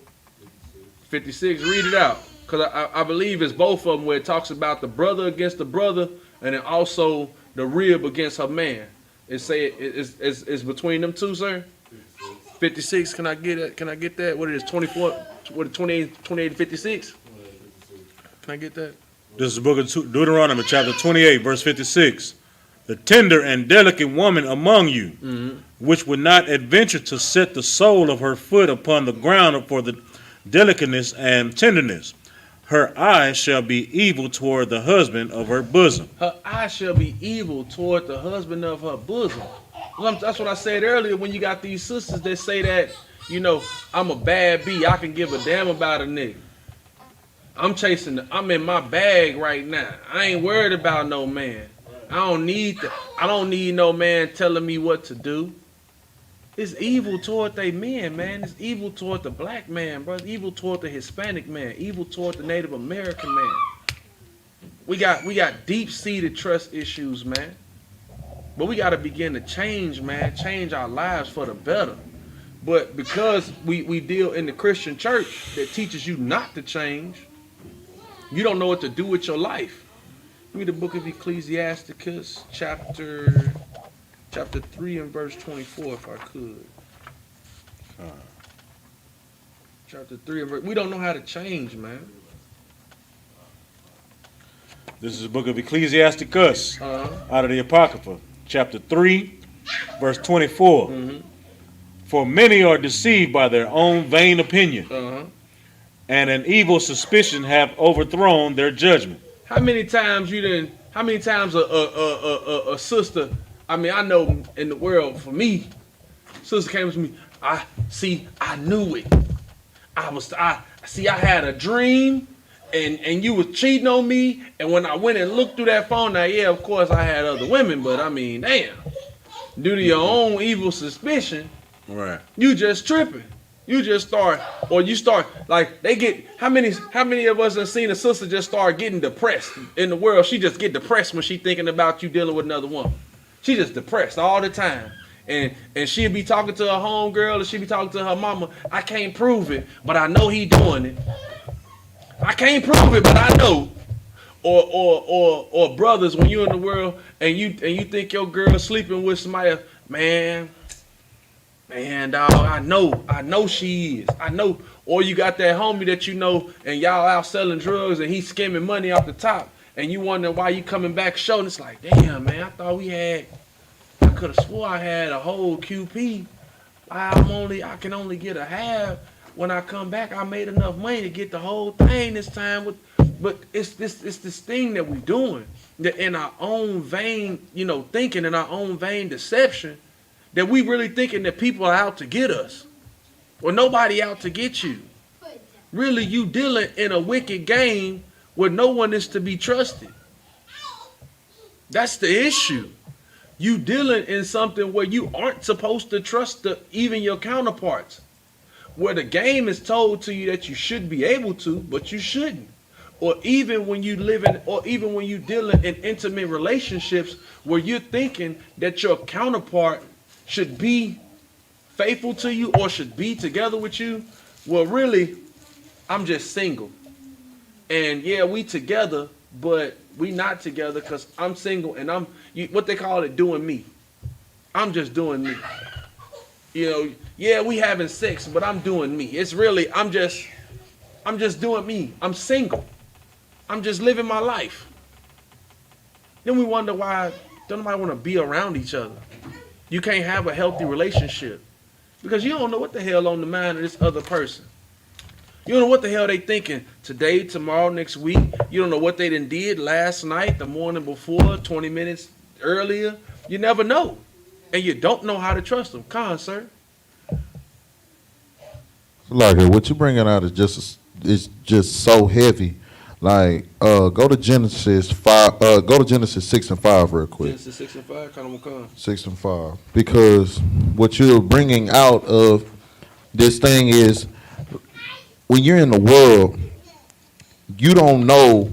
56, read it out. Because I believe it's both of them where it talks about the brother against the brother and then also the rib against her man. It say it's between them two, sir? 56, can I get it? Can I get that? What it is, 24, what 28 and 56? Can I get that? This is the book of Deuteronomy, chapter 28, verse 56. The tender and delicate woman among you, which would not adventure to set the sole of her foot upon the ground for the delicateness and tenderness. Her eye shall be evil toward the husband of her bosom. Her eye shall be evil toward the husband of her bosom. That's what I said earlier when you got these sisters that say that, you know, I'm a bad bee. I can give a damn about a nigga. I'm in my bag right now. I ain't worried about no man. I don't need no man telling me what to do. It's evil toward they men, man. It's evil toward the black man, bro. It's evil toward the Hispanic man. Evil toward the Native American man. We got deep-seated trust issues, man. But we got to begin to change, man. Change our lives for the better. But because we deal in the Christian church that teaches you not to change, you don't know what to do with your life. Read the book of Ecclesiasticus, chapter 3 and verse 24, if I could. Chapter 3 and verse... We don't know how to change, man. This is the book of Ecclesiasticus, out of the Apocrypha, chapter 3, verse 24. For many are deceived by their own vain opinion, and an evil suspicion have overthrown their judgment. How many times a sister... I mean, I know in the world, for me, sister came to me, I knew it. I had a dream, and you was cheating on me, and when I went and looked through that phone, now, yeah, of course, I had other women, but I mean, damn. Due to your own evil suspicion, right? You just tripping. You start, like, they get, how many of us have seen a sister just start getting depressed in the world? She just get depressed when she thinking about you dealing with another woman. She just depressed all the time. And she'll be talking to her homegirl and she'll be talking to her mama. I can't prove it, but I know he doing it. I can't prove it, but I know. Or brothers, when you're in the world and you think your girl sleeping with somebody, man, dog, I know she is. I know. Or you got that homie that you know and y'all out selling drugs and he's skimming money off the top. And you wonder why you coming back showing. It's like, damn, man, I thought I could have swore I had a whole QP. I can only get a half. When I come back, I made enough money to get the whole thing this time. But it's this thing that we're doing. That in our own vain, thinking, in our own vain deception, that we really thinking that people are out to get us. Well, nobody out to get you. Really, you dealing in a wicked game where no one is to be trusted. That's the issue. You dealing in something where you aren't supposed to trust even your counterparts. Where the game is told to you that you should be able to, but you shouldn't. Or even when you dealing in intimate relationships where you're thinking that your counterpart should be faithful to you or should be together with you. Well, really, I'm just single. And yeah, we together, but we not together because I'm single and what they call it, doing me. I'm just doing me. Yeah, we having sex, but I'm doing me. It's really, I'm just doing me. I'm single. I'm just living my life. Then we wonder why don't nobody want to be around each other. You can't have a healthy relationship because you don't know what the hell on the mind of this other person. You don't know what the hell they thinking today, tomorrow, next week. You don't know what they done did last night, the morning before, 20 minutes earlier. You never know. And you don't know how to trust them. Come on, sir. Like what you bringing out is just so heavy. Like go to Genesis 5. Go to Genesis 6 and 5 real quick. Genesis 6 and 5. Kind of 6 and 5. Because what you're bringing out of this thing is when you're in the world, you don't know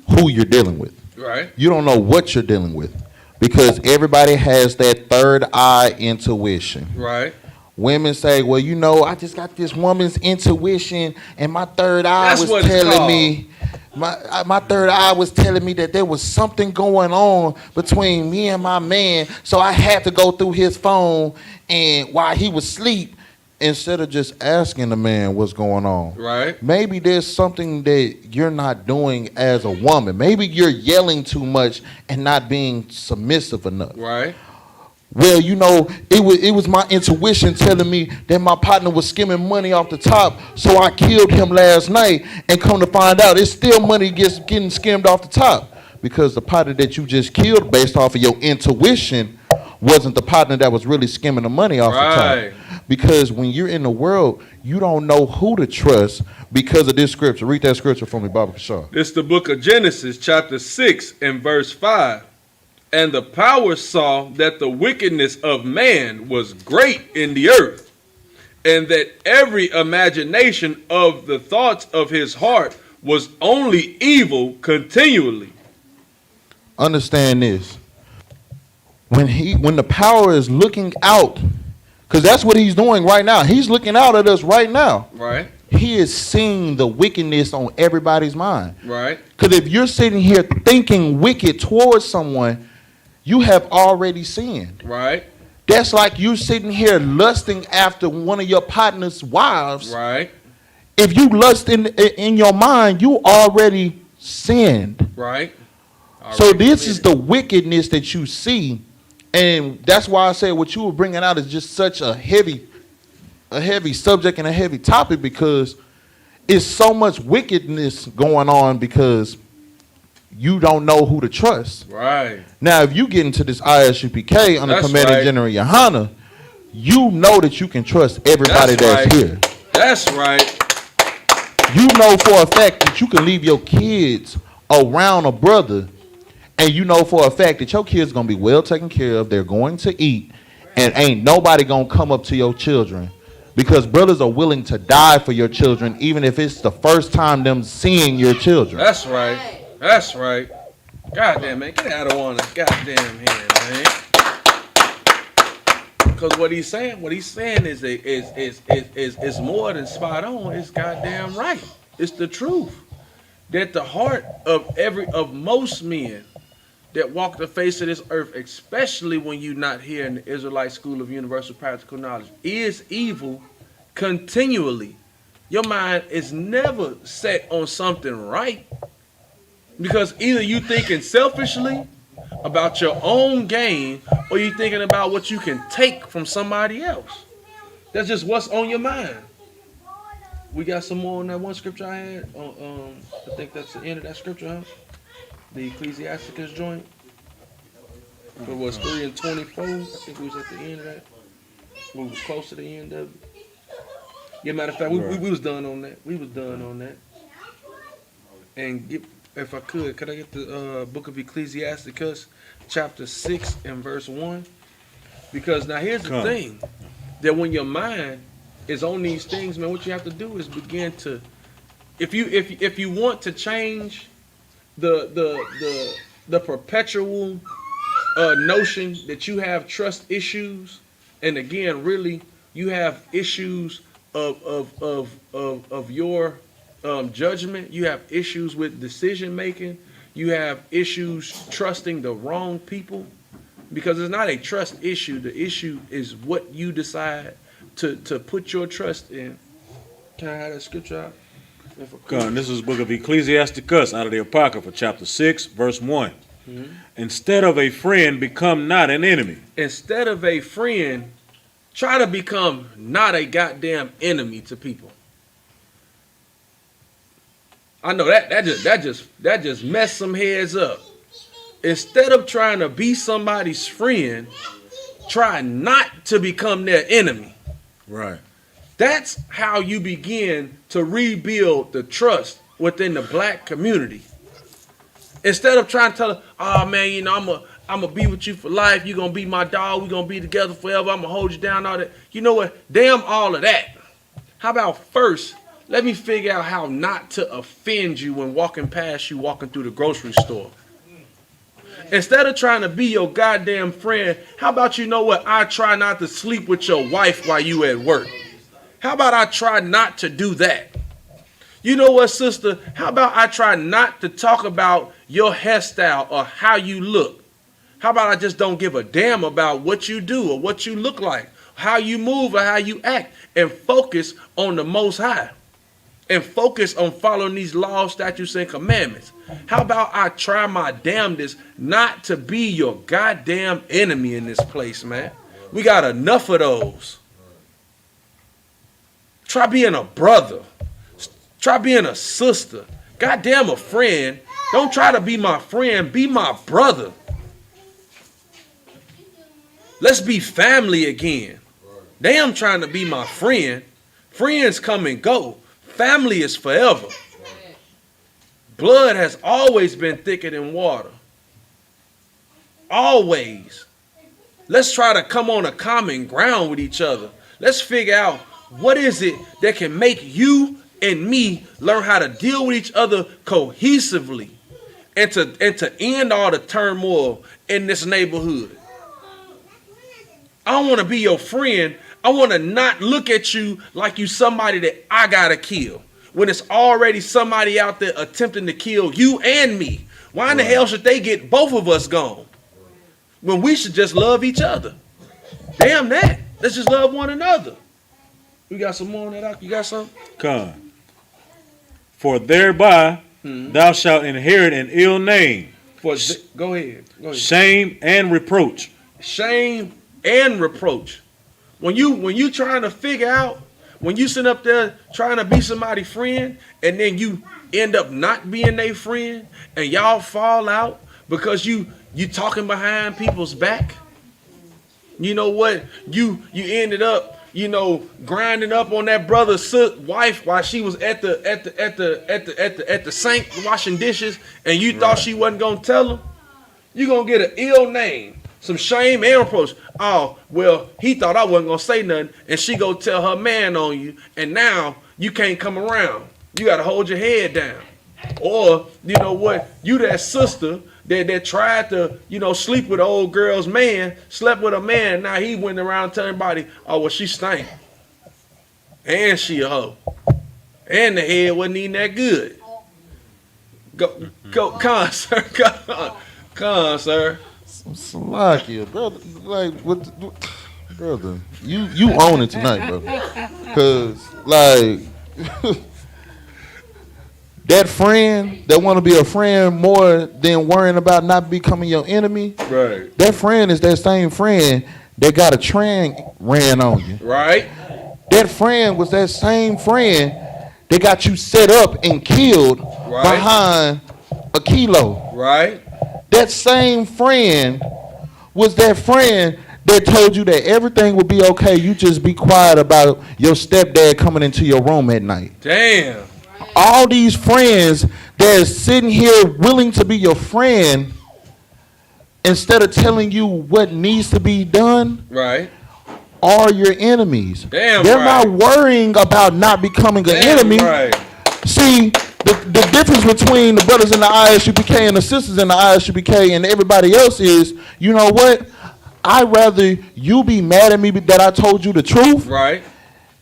who you're dealing with. Right. You don't know what you're dealing with because everybody has that third eye intuition. Right. Women say, well, you know, I just got this woman's intuition, and my third eye That's was what it's telling called. me, my third eye was telling me that there was something going on between me and my man, so I had to go through his phone and while he was asleep, instead of just asking the man what's going on. Right. Maybe there's something that you're not doing as a woman. Maybe you're yelling too much and not being submissive enough. Right. Well, you know, it was my intuition telling me that my partner was skimming money off the top, so I killed him last night, and come to find out, it's still money getting skimmed off the top, because the partner that you just killed based off of your intuition wasn't the partner that was really skimming the money off Right. the top. Because when you're in the world, you don't know who to trust because of this scripture. Read that scripture for me, Baba Kashar. This the book of Genesis, chapter 6 and verse 5. And the power saw that the wickedness of man was great in the earth, and that every imagination of the thoughts of his heart was only evil continually. Understand this. When the power is looking out, because that's what he's doing right now. He's looking out at us right now. Right. He is seeing the wickedness on everybody's mind. Right. Because if you're sitting here thinking wicked towards someone, you have already sinned. Right. That's like you sitting here lusting after one of your partner's wives. Right. If you lust in your mind, you already sinned. Right. So this is the wickedness that you see, and that's why I say what you were bringing out is just such a heavy subject and a heavy topic, because it's so much wickedness going on because you don't know who to trust. Right. Now, if you get into this ISUPK under That's Commander right. General Yohana, you know that you can trust everybody that's right. here. That's right. You know for a fact that you can leave your kids around a brother, and you know for a fact that your kids going to be well taken care of, they're going to eat, and ain't nobody going to come up to your children, because brothers are willing to die for your children, even if it's the first time them seeing your children. That's right. That's right. Goddamn, man. Get out of one of goddamn here, man. Because what he's saying is more than spot on. It's goddamn right. It's the truth. That the heart of most men that walk the face of this earth, especially when you're not here in the Israelite School of Universal Practical Knowledge, is evil continually. Your mind is never set on something right. Because either you thinking selfishly about your own gain, or you thinking about what you can take from somebody else. That's just what's on your mind. We got some more on that one scripture I had. I think that's the end of that scripture, huh? The Ecclesiasticus joint. It was 3 and 24. I think we was at the end of that. We was close to the end of it. Yeah, matter of fact, we was done on that. We was done on that. And if I could I get the book of Ecclesiasticus, chapter 6 and verse 1? Because now here's the thing, that when your mind is on these things, man, what you have to do is begin to, if you want to change the perpetual notion that you have trust issues, and again, really, you have issues of your judgment, you have issues with decision making, you have issues trusting the wrong people, because it's not a trust issue. The issue is what you decide to put your trust in. Can I have that scripture out? This is the book of Ecclesiasticus out of the Apocrypha, chapter 6, verse 1. Mm-hmm. Instead of a friend, become not an enemy. Instead of a friend, try to become not a goddamn enemy to people. I know that just messed some heads up. Instead of trying to be somebody's friend, try not to become their enemy. Right. That's how you begin to rebuild the trust within the black community. Instead of trying to tell them, oh man, you know, I'm gonna be with you for life, you're gonna be my dog, we're gonna be together forever, I'm gonna hold you down, all that. You know what? Damn all of that. How about first, let me figure out how not to offend you when walking past you, walking through the grocery store. Instead of trying to be your goddamn friend, how about you know what? I try not to sleep with your wife while you at work. How about I try not to do that? You know what, sister? How about I try not to talk about your hairstyle or how you look? How about I just don't give a damn about what you do or what you look like, how you move or how you act, and focus on the Most High and focus on following these laws, statutes, and commandments? How about I try my damnedest not to be your goddamn enemy in this place, man? We got enough of those. Try being a brother. Try being a sister. Goddamn a friend. Don't try to be my friend. Be my brother. Let's be family again. Damn trying to be my friend. Friends come and go. Family is forever. Blood has always been thicker than water. Always. Let's try to come on a common ground with each other. Let's figure out what is it that can make you and me learn how to deal with each other cohesively and to end all the turmoil in this neighborhood. I don't want to be your friend. I want to not look at you like you somebody that I gotta kill when it's already somebody out there attempting to kill you and me. Why in the hell should they get both of us gone when we should just love each other? Damn that. Let's just love one another. We got some more on that? You got some? Con. For thereby thou shalt inherit an ill name, Go ahead. shame and reproach. Shame and reproach. When you trying to figure out, when you sit up there trying to be somebody's friend and then you end up not being their friend and y'all fall out because you talking behind people's back. You know what? You ended up, grinding up on that brother's wife while she was at the sink washing dishes, and you thought she wasn't gonna tell him. You gonna get an ill name, some shame and reproach. Oh, well, he thought I wasn't gonna say nothing, and she go tell her man on you, and now you can't come around. You gotta hold your head down. Or, you know what? You that sister that tried to, sleep with an old girl's man, slept with a man, now he went around telling everybody, oh, well, she stank. And she a hoe. And the head wasn't even that good. Come on, sir. Come on, sir. Salakia, brother. Like, brother, you own it tonight, brother. Because, like... that friend that want to be a friend more than worrying about not becoming your enemy, right? That friend is that same friend that got a train ran on you, right? That friend was that same friend that got you set up and killed behind a kilo, right? That same friend was that friend that told you that everything would be okay. You just be quiet about your stepdad coming into your room at night. Damn. All these friends that's sitting here willing to be your friend instead of telling you what needs to be done, right, are your enemies. Damn, they're right. not worrying about not becoming an enemy. Right. See, the difference between the brothers in the ISUPK and the sisters in the ISUPK and everybody else is, you know what? I'd rather you be mad at me that I told you the truth, right,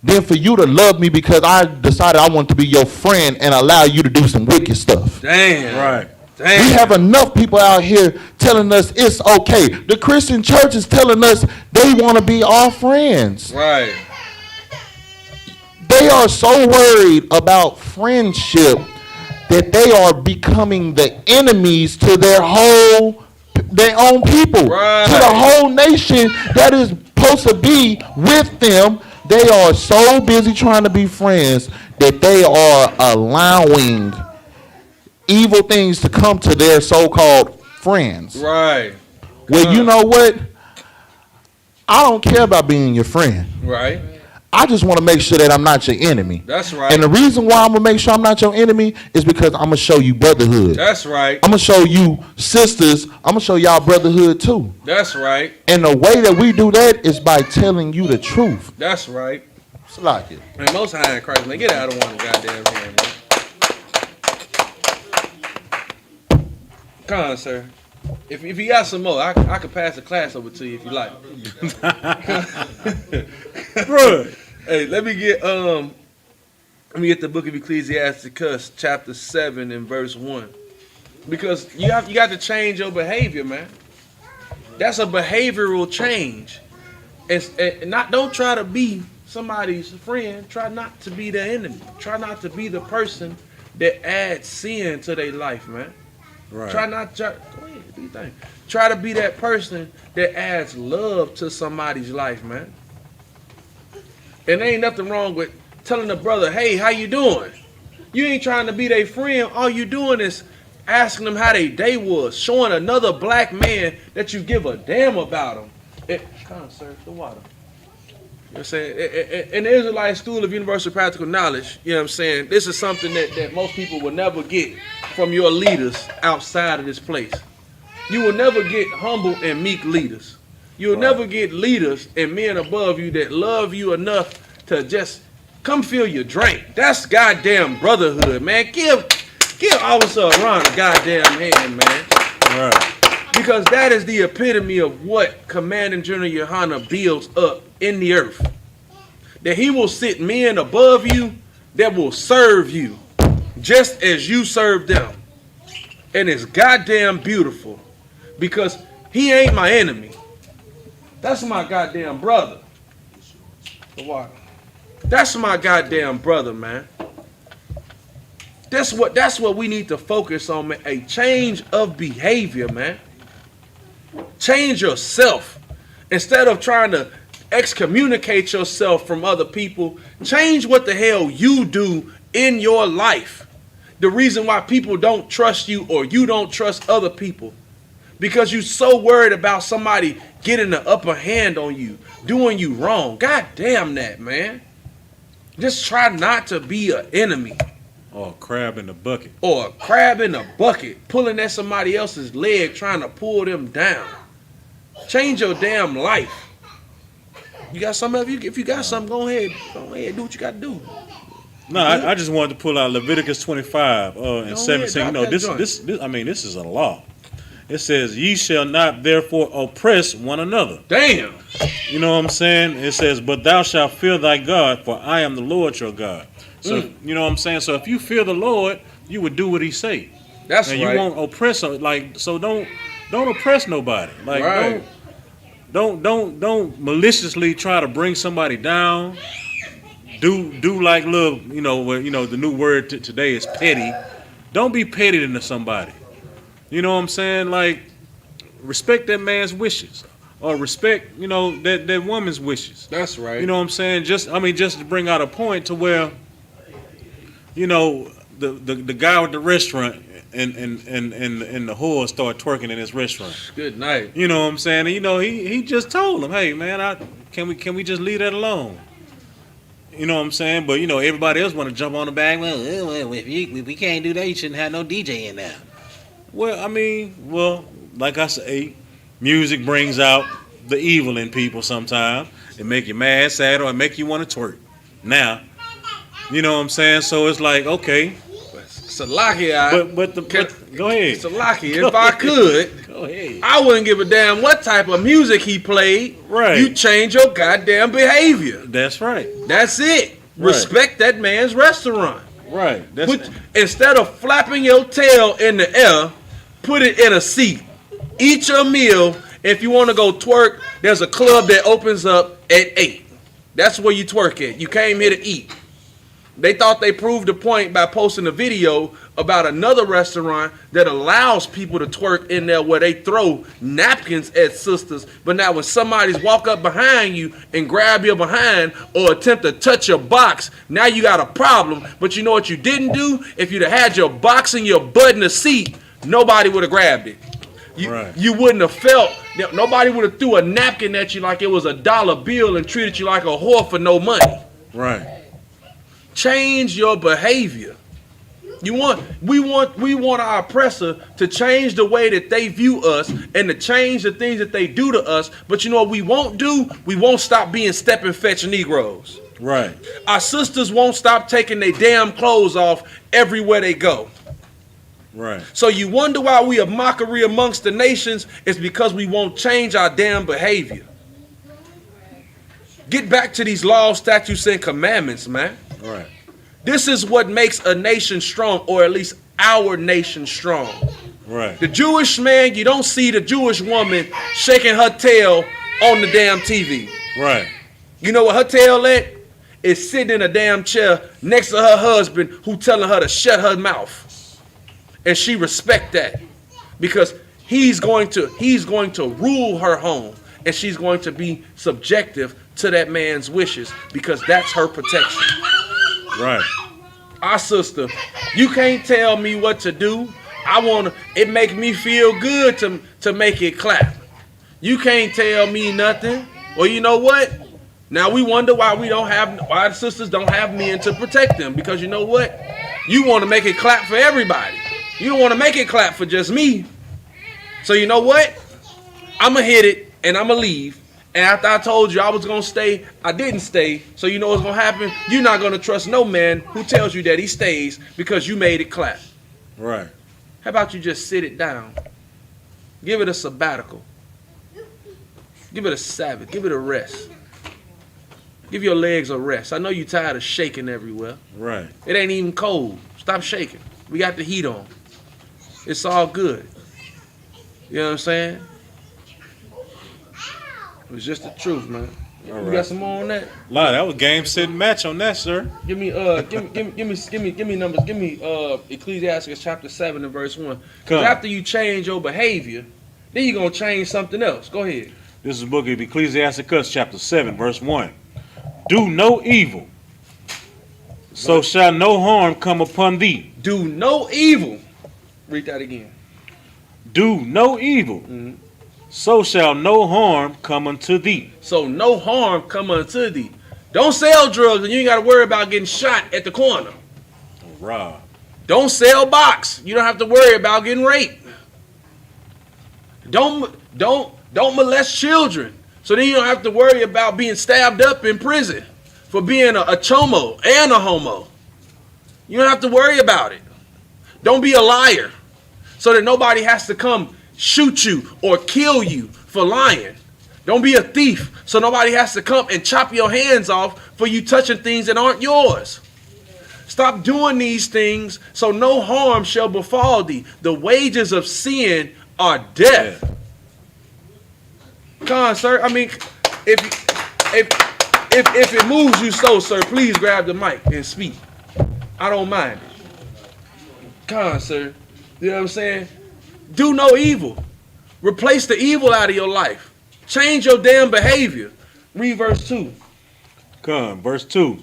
than for you to love me because I decided I want to be your friend and allow you to do some wicked stuff. Damn. Right. Damn. We have enough people out here telling us it's okay. The Christian church is telling us they want to be our friends. Right. They are so worried about friendship that they are becoming the enemies to their own people. Right. To the whole nation that is supposed to be with them. They are so busy trying to be friends that they are allowing evil things to come to their so-called friends. Right. Well, you know what? I don't care about being your friend. Right. I just want to make sure that I'm not your enemy. That's right. And the reason why I'm going to make sure I'm not your enemy is because I'm going to show you brotherhood. That's right. I'm going to show you sisters. I'm going to show y'all brotherhood too. That's right. And the way that we do that is by telling you the truth. That's right. It's like it. Man, Most High in Christ, man, get out of one goddamn hand, man. Come on, sir. If you got some more, I could pass the class over to you if you like. Bro. Hey, let me get the book of Ecclesiasticus, chapter 7 and verse 1. Because you got to change your behavior, man. That's a behavioral change. Don't try to be somebody's friend. Try not to be their enemy. Try not to be the person that adds sin to their life, man. Right. Go ahead, do your thing. Try to be that person that adds love to somebody's life, man. And there ain't nothing wrong with telling a brother, hey, how you doing? You ain't trying to be their friend. All you doing is asking them how their day was, showing another black man that you give a damn about them. Come on, sir, the water. You know what I'm saying? In the Israelite School of Universal Practical Knowledge, you know what I'm saying, this is something that most people will never get from your leaders outside of this place. You will never get humble and meek leaders. You will never get leaders and men above you that love you enough to just come fill your drink. That's goddamn brotherhood, man. Give Officer Ron a goddamn hand, man. Right. Because that is the epitome of what Commanding General Yohana builds up in the earth. That he will sit men above you that will serve you just as you serve them. And it's goddamn beautiful. Because he ain't my enemy. That's my goddamn brother. The water. That's my goddamn brother, man. That's what we need to focus on, man. A change of behavior, man. Change yourself. Instead of trying to excommunicate yourself from other people, change what the hell you do in your life. The reason why people don't trust you or you don't trust other people. Because you're so worried about somebody getting the upper hand on you, doing you wrong. God damn that, man. Just try not to be an enemy. Or a crab in the bucket. Or a crab in a bucket, pulling at somebody else's leg, trying to pull them down. Change your damn life. You got something? If you got something, go ahead, do what you got to do. No, I just wanted to pull out Leviticus 25 and 17. This is a law. It says, ye shall not therefore oppress one another. Damn. You know what I'm saying? It says, but thou shalt fear thy God, for I am the Lord your God. So, you know what I'm saying? So if you fear the Lord, you would do what he say. That's and right. You won't oppress, so don't oppress nobody. Like, right. don't maliciously try to bring somebody down. Do like little, the new word today is petty. Don't be petty to somebody. You know what I'm saying? Like, respect that man's wishes. Or respect, that woman's wishes. That's right. You know what I'm saying? Just to bring out a point to where, the guy with the restaurant and the whore start twerking in his restaurant. Good night. You know what I'm saying? And, he just told him, hey man, can we just leave that alone? You know what I'm saying? But everybody else want to jump on the bag. Well, if we can't do that, you shouldn't have no DJ in there. Well, like I say, music brings out the evil in people sometimes. It make you mad, sad, or it make you want to twerk. Now, you know what I'm saying? So it's like, okay. Salakia, go ahead. Salakia, if I could, go ahead. I wouldn't give a damn what type of music he played. Right. You change your goddamn behavior. That's right. That's it. Right. Respect that man's restaurant. Right. Instead of flapping your tail in the air, put it in a seat. Eat your meal. If you want to go twerk, there's a club that opens up at 8. That's where you twerk at. You came here to eat. They thought they proved the point by posting a video about another restaurant that allows people to twerk in there where they throw napkins at sisters. But now when somebody's walk up behind you and grab your behind or attempt to touch your box, now you got a problem. But you know what you didn't do? If you'd have had your box and your butt in the seat, nobody would have grabbed it. You wouldn't have felt, nobody would have threw a napkin at you like it was a dollar bill and treated you like a whore for no money. Right. Change your behavior. We want our oppressor to change the way that they view us and to change the things that they do to us. But you know what we won't do? We won't stop being step and fetch Negroes. Right. Our sisters won't stop taking their damn clothes off everywhere they go. Right. So you wonder why we a mockery amongst the nations? It's because we won't change our damn behavior. Get back to these laws, statutes, and commandments, man. Right. This is what makes a nation strong, or at least our nation strong. Right. The Jewish man, you don't see the Jewish woman shaking her tail on the damn TV. Right. You know what her tail at? Is sitting in a damn chair next to her husband who telling her to shut her mouth. And she respect that. Because he's going to rule her home. And she's going to be subjective to that man's wishes because that's her protection. Right. Our sister, you can't tell me what to do. It make me feel good to make it clap. You can't tell me nothing. Well, you know what? Now we wonder why the sisters don't have men to protect them. Because you know what? You want to make it clap for everybody. You don't want to make it clap for just me. So you know what? I'm going to hit it and I'm going to leave. And after I told you I was going to stay, I didn't stay. So you know what's going to happen? You're not going to trust no man who tells you that he stays because you made it clap. Right. How about you just sit it down? Give it a sabbatical. Give it a Sabbath. Give it a rest. Give your legs a rest. I know you're tired of shaking everywhere. Right. It ain't even cold. Stop shaking. We got the heat on. It's all good. You know what I'm saying? It was just the truth, man. All You right. got some more on that? Nah, that was game, set, and match on that, sir. Give me numbers. Give me Ecclesiastes chapter 7 and verse 1. Come. Because after you change your behavior, then you're gonna change something else. Go ahead. This is the book of Ecclesiasticus, chapter 7, verse 1. Do no evil, so shall no harm come upon thee. Do no evil. Read that again. Do no evil, so shall no harm come unto thee. So no harm come unto thee. Don't sell drugs and you ain't got to worry about getting shot at the corner. Rob. Don't sell box. You don't have to worry about getting raped. Don't molest children. So then you don't have to worry about being stabbed up in prison for being a chomo and a homo. You don't have to worry about it. Don't be a liar so that nobody has to come shoot you or kill you for lying. Don't be a thief so nobody has to come and chop your hands off for you touching things that aren't yours. Stop doing these things so no harm shall befall thee. The wages of sin are death. Come on, sir. I mean, if it moves you so, sir, please grab the mic and speak. I don't mind it. Come on, sir. You know what I'm saying? Do no evil. Replace the evil out of your life. Change your damn behavior. Read verse 2. Come, verse 2.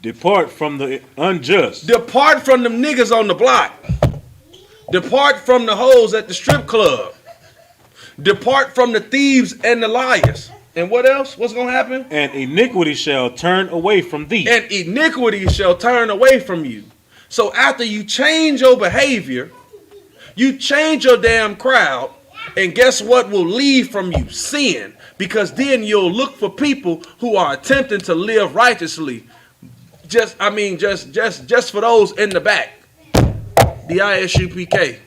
Depart from the unjust. Depart from them niggas on the block. Depart from the hoes at the strip club. Depart from the thieves and the liars. And what else? What's going to happen? And iniquity shall turn away from thee. And iniquity shall turn away from you. So after you change your behavior, you change your damn crowd, and guess what will leave from you? Sin. Because then you'll look for people who are attempting to live righteously. Just for those in the back. The Isupk.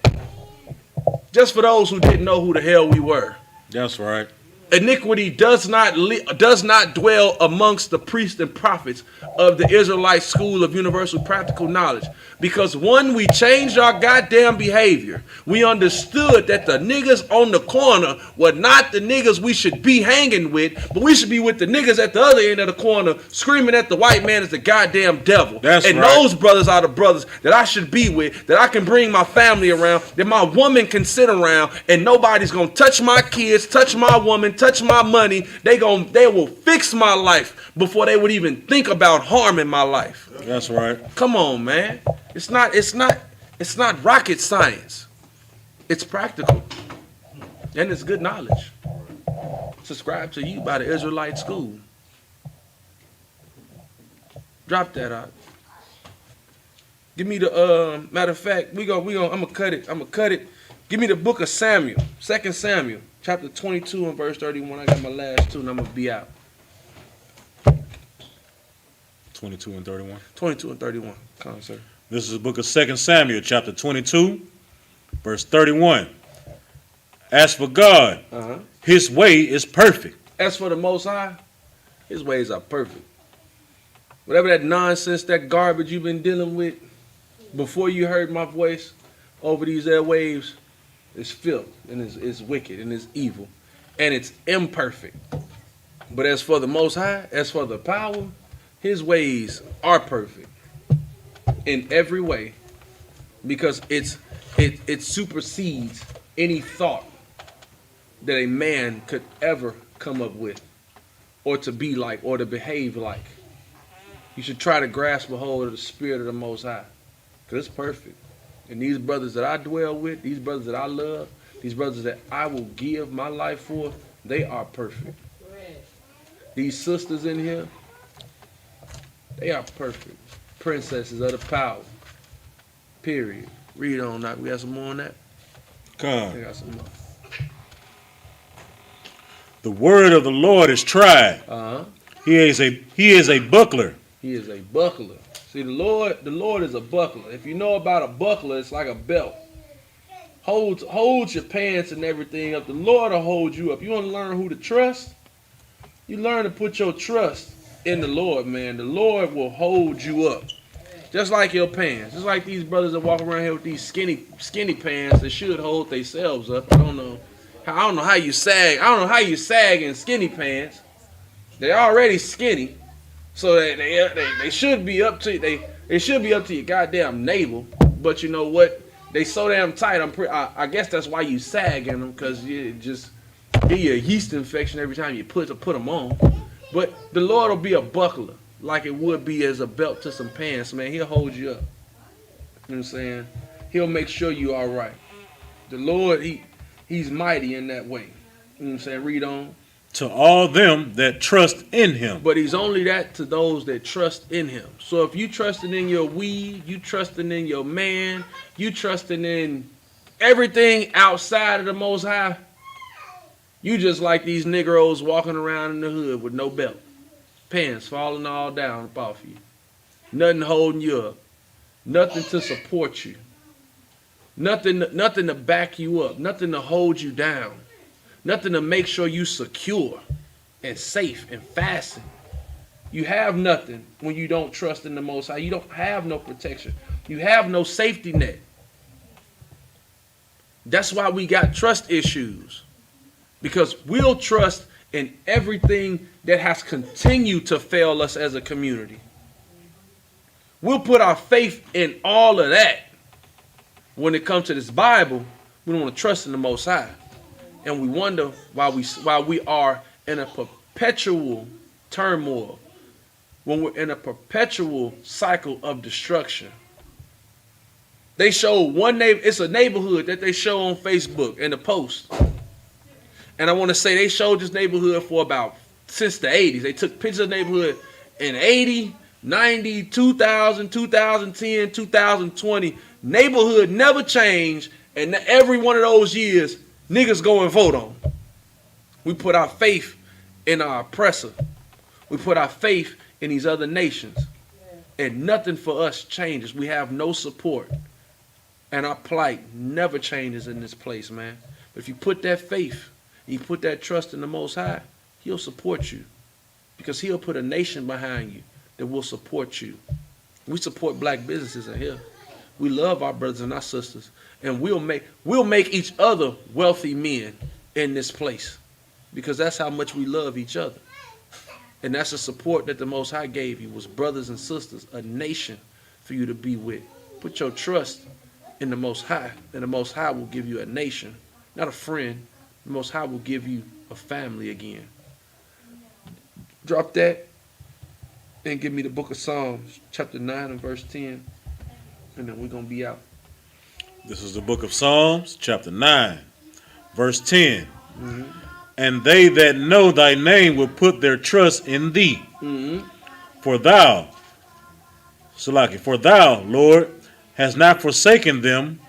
Just for those who didn't know who the hell we were. That's right. Iniquity does not dwell amongst the priests and prophets of the Israelite school of universal practical knowledge. Because when we changed our goddamn behavior, we understood that the niggas on the corner were not the niggas we should be hanging with, but we should be with the niggas at the other end of the corner screaming at the white man as the goddamn devil. That's and right. Those brothers are the brothers that I should be with, that I can bring my family around, that my woman can sit around, and nobody's gonna touch my kids, touch my woman, touch my money. They will fix my life before they would even think about harming my life. That's right. Come on, man. It's not rocket science. It's practical. And it's good knowledge. Subscribe to you by the Israelite school. Drop that out. Give me the matter of fact, I'm gonna cut it. Give me the book of Samuel, 2 Samuel, chapter 22 and verse 31. I got my last two and I'm gonna be out. 22 and 31. 22 and 31. Come on, sir. This is the book of 2 Samuel, chapter 22 Verse 31. As for God, his way is perfect. As for the Most High, his ways are perfect. Whatever that nonsense, that garbage you've been dealing with before you heard my voice over these airwaves is filth and is wicked and is evil and it's imperfect. But as for the Most High, as for the power, his ways are perfect in every way because it supersedes any thought that a man could ever come up with or to be like or to behave like. You should try to grasp a hold of the spirit of the Most High because it's perfect. And these brothers that I dwell with, these brothers that I love, these brothers that I will give my life for, they are perfect. These sisters in here, they are perfect. Princesses of the power. Period. Read on that. We got some more on that? Come. We got some more. The word of the Lord is tried. He is a buckler. He is a buckler. See, the Lord is a buckler. If you know about a buckler, it's like a belt. Hold your pants and everything up. The Lord will hold you up. You want to learn who to trust? You learn to put your trust in the Lord, man. The Lord will hold you up. Just like your pants. Just like these brothers that walk around here with these skinny pants that should hold themselves up. I don't know how you sag. I don't know how you sag in skinny pants. They're already skinny. So they should be up to they should be up to your goddamn navel. But you know what? They so damn tight. I guess that's why you sag in them, because you just get you a yeast infection every time you put them on. But the Lord will be a buckler, like it would be as a belt to some pants, man. He'll hold you up. You know what I'm saying? He'll make sure you all right. The Lord, he's mighty in that way. You know what I'm saying? Read on. To all them that trust in him. But he's only that to those that trust in him. So if you trusting in your weed, you trusting in your man, you trusting in everything outside of the Most High, you just like these Negroes walking around in the hood with no belt. Pants falling all down up off you. Nothing holding you up. Nothing to support you. Nothing to back you up. Nothing to hold you down. Nothing to make sure you secure and safe and fastened. You have nothing when you don't trust in the Most High. You don't have no protection. You have no safety net. That's why we got trust issues. Because we'll trust in everything that has continued to fail us as a community. We'll put our faith in all of that. When it comes to this Bible, we don't want to trust in the Most High. And we wonder why we are in a perpetual turmoil, when we're in a perpetual cycle of destruction. They show it's a neighborhood that they show on Facebook in a post. And I want to say they showed this neighborhood for since the 80s. They took pictures of the neighborhood in 80, 90, 2000, 2010, 2020. Neighborhood never changed. And every one of those years, niggas go and vote on. We put our faith in our oppressor. We put our faith in these other nations. And nothing for us changes. We have no support. And our plight never changes in this place, man. But if you put that faith, you put that trust in the Most High, he'll support you. Because he'll put a nation behind you that will support you. We support black businesses in here. We love our brothers and our sisters. And we'll make each other wealthy men in this place. Because that's how much we love each other. And that's the support that the Most High gave you, was brothers and sisters, a nation for you to be with. Put your trust in the Most High, and the Most High will give you a nation, not a friend. The Most High will give you a family again. Drop that and give me the book of Psalms, chapter 9 and verse 10, and then we're going to be out. This is the book of Psalms, chapter 9, verse 10. And they that know thy name will put their trust in thee. For thou, Salaki, for thou, Lord, hast not forsaken them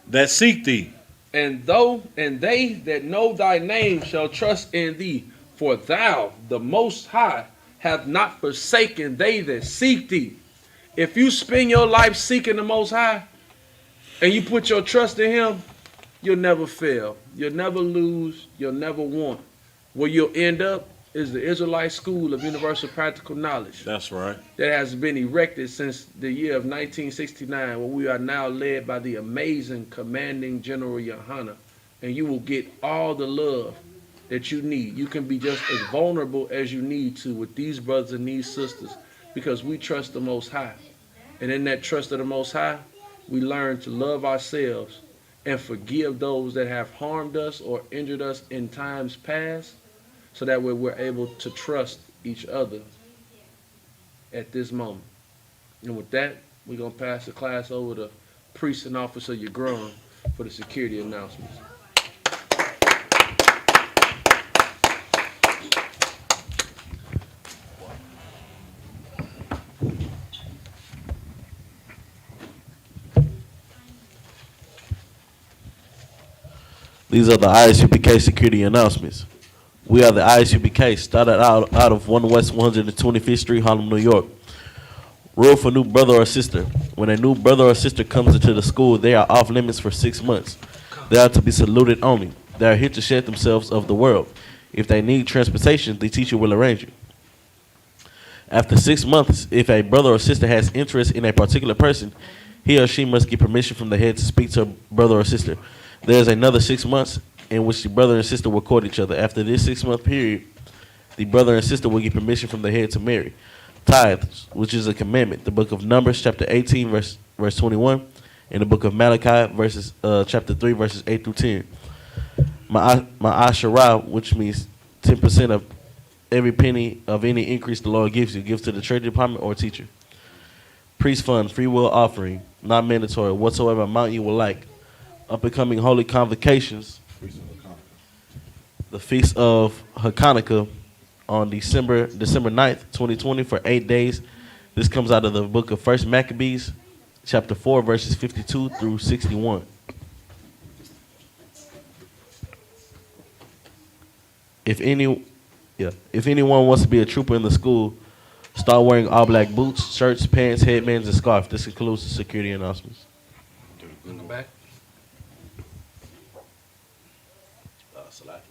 that seek thee. And they that know thy name shall trust in thee. For thou, the Most High, hath not forsaken they that seek thee. If you spend your life seeking the Most High, and you put your trust in him, you'll never fail. You'll never lose. You'll never want. Where you'll end up is the Israelite School of Universal Practical Knowledge. That's right. That has been erected since the year of 1969, where we are now led by the amazing Commanding General Yohana. And you will get all the love that you need. You can be just as vulnerable as you need to with these brothers and these sisters, because we trust the Most High. And in that trust of the Most High, we learn to love ourselves and forgive those that have harmed us or injured us in times past, so that way we're able to trust each other at this moment. And with that, we're going to pass the class over to Priest and Officer Yagron for the security announcements. These are the ISUPK security announcements. We are the ISUPK, started out of 1 West 125th Street, Harlem, New York. Rule for new brother or sister. When a new brother or sister comes into the school, they are off limits for 6 months. They are to be saluted only. They are here to shed themselves of the world. If they need transportation, the teacher will arrange it. After 6 months, if a brother or sister has interest in a particular person, he or she must get permission from the head to speak to a brother or sister. There is another 6 months in which the brother and sister will court each other. After this 6 month period, the brother and sister will get permission from the head to marry. Tithes, which is a commandment. The book of Numbers, chapter 18, verse 21, and the book of Malachi, chapter 3, verses 8 through 10. Ma'asharah, which means 10% of every penny of any increase the Lord gives you, gives to the Treasury Department or teacher. Priest fund, free will offering, not mandatory, whatsoever amount you would like. Up and coming holy convocations, the Feast of Hanukkah on December 9th, 2020 for 8 days. This comes out of the book of 1 Maccabees, chapter 4, verses 52 through 61. If anyone wants to be a trooper in the school, start wearing all black boots, shirts, pants, headbands, and scarf. This includes the security announcements. In the back.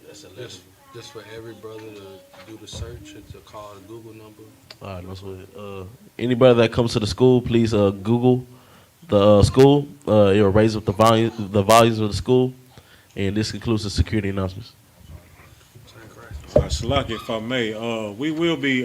That's a list. Just for every brother to do the search and to call the Google number. All right, that's what. Anybody that comes to the school, please Google the school. It will raise up the volumes of the school, and this concludes the security announcements. Salaki, if I may, we will be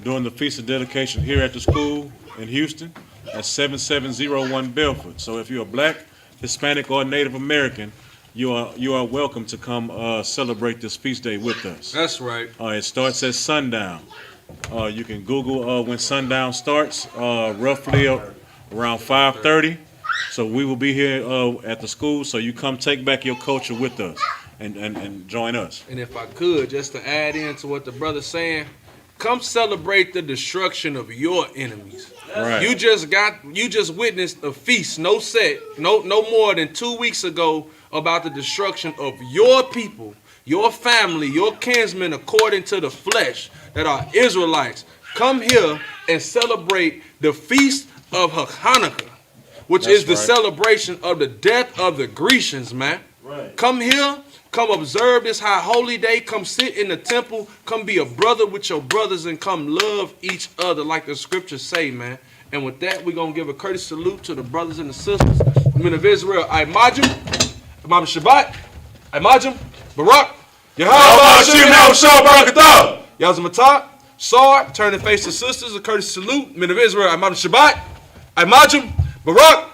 doing the Feast of Dedication here at the school in Houston at 7701 Belford. So if you're a black, Hispanic, or Native American, you are welcome to come celebrate this feast day with us. That's right. It starts at sundown. You can Google when sundown starts, roughly around 5:30. So we will be here at the school, so you come take back your culture with us and join us. And if I could, just to add into what the brother's saying, come celebrate the destruction of your enemies. Right. You just witnessed a feast, no more than 2 weeks ago, about the destruction of your people, your family, your kinsmen according to the flesh that are Israelites. Come here and celebrate the Feast of Hanukkah, which is the celebration of the death of the Grecians, man. Right. Come here, come observe this high holy day, come sit in the temple, come be a brother with your brothers, and come love each other like the scriptures say, man. And with that, we're going to give a courteous salute to the brothers and the sisters. The men of Israel, Imajim, Imam Shabbat, Imajim, Barak, Yazamatat, Sar, turn and face the sisters, a courteous salute. Men of Israel, Imam Shabbat, Imajim, Barak,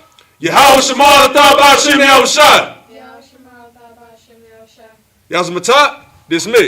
Yazamatat, dismissed.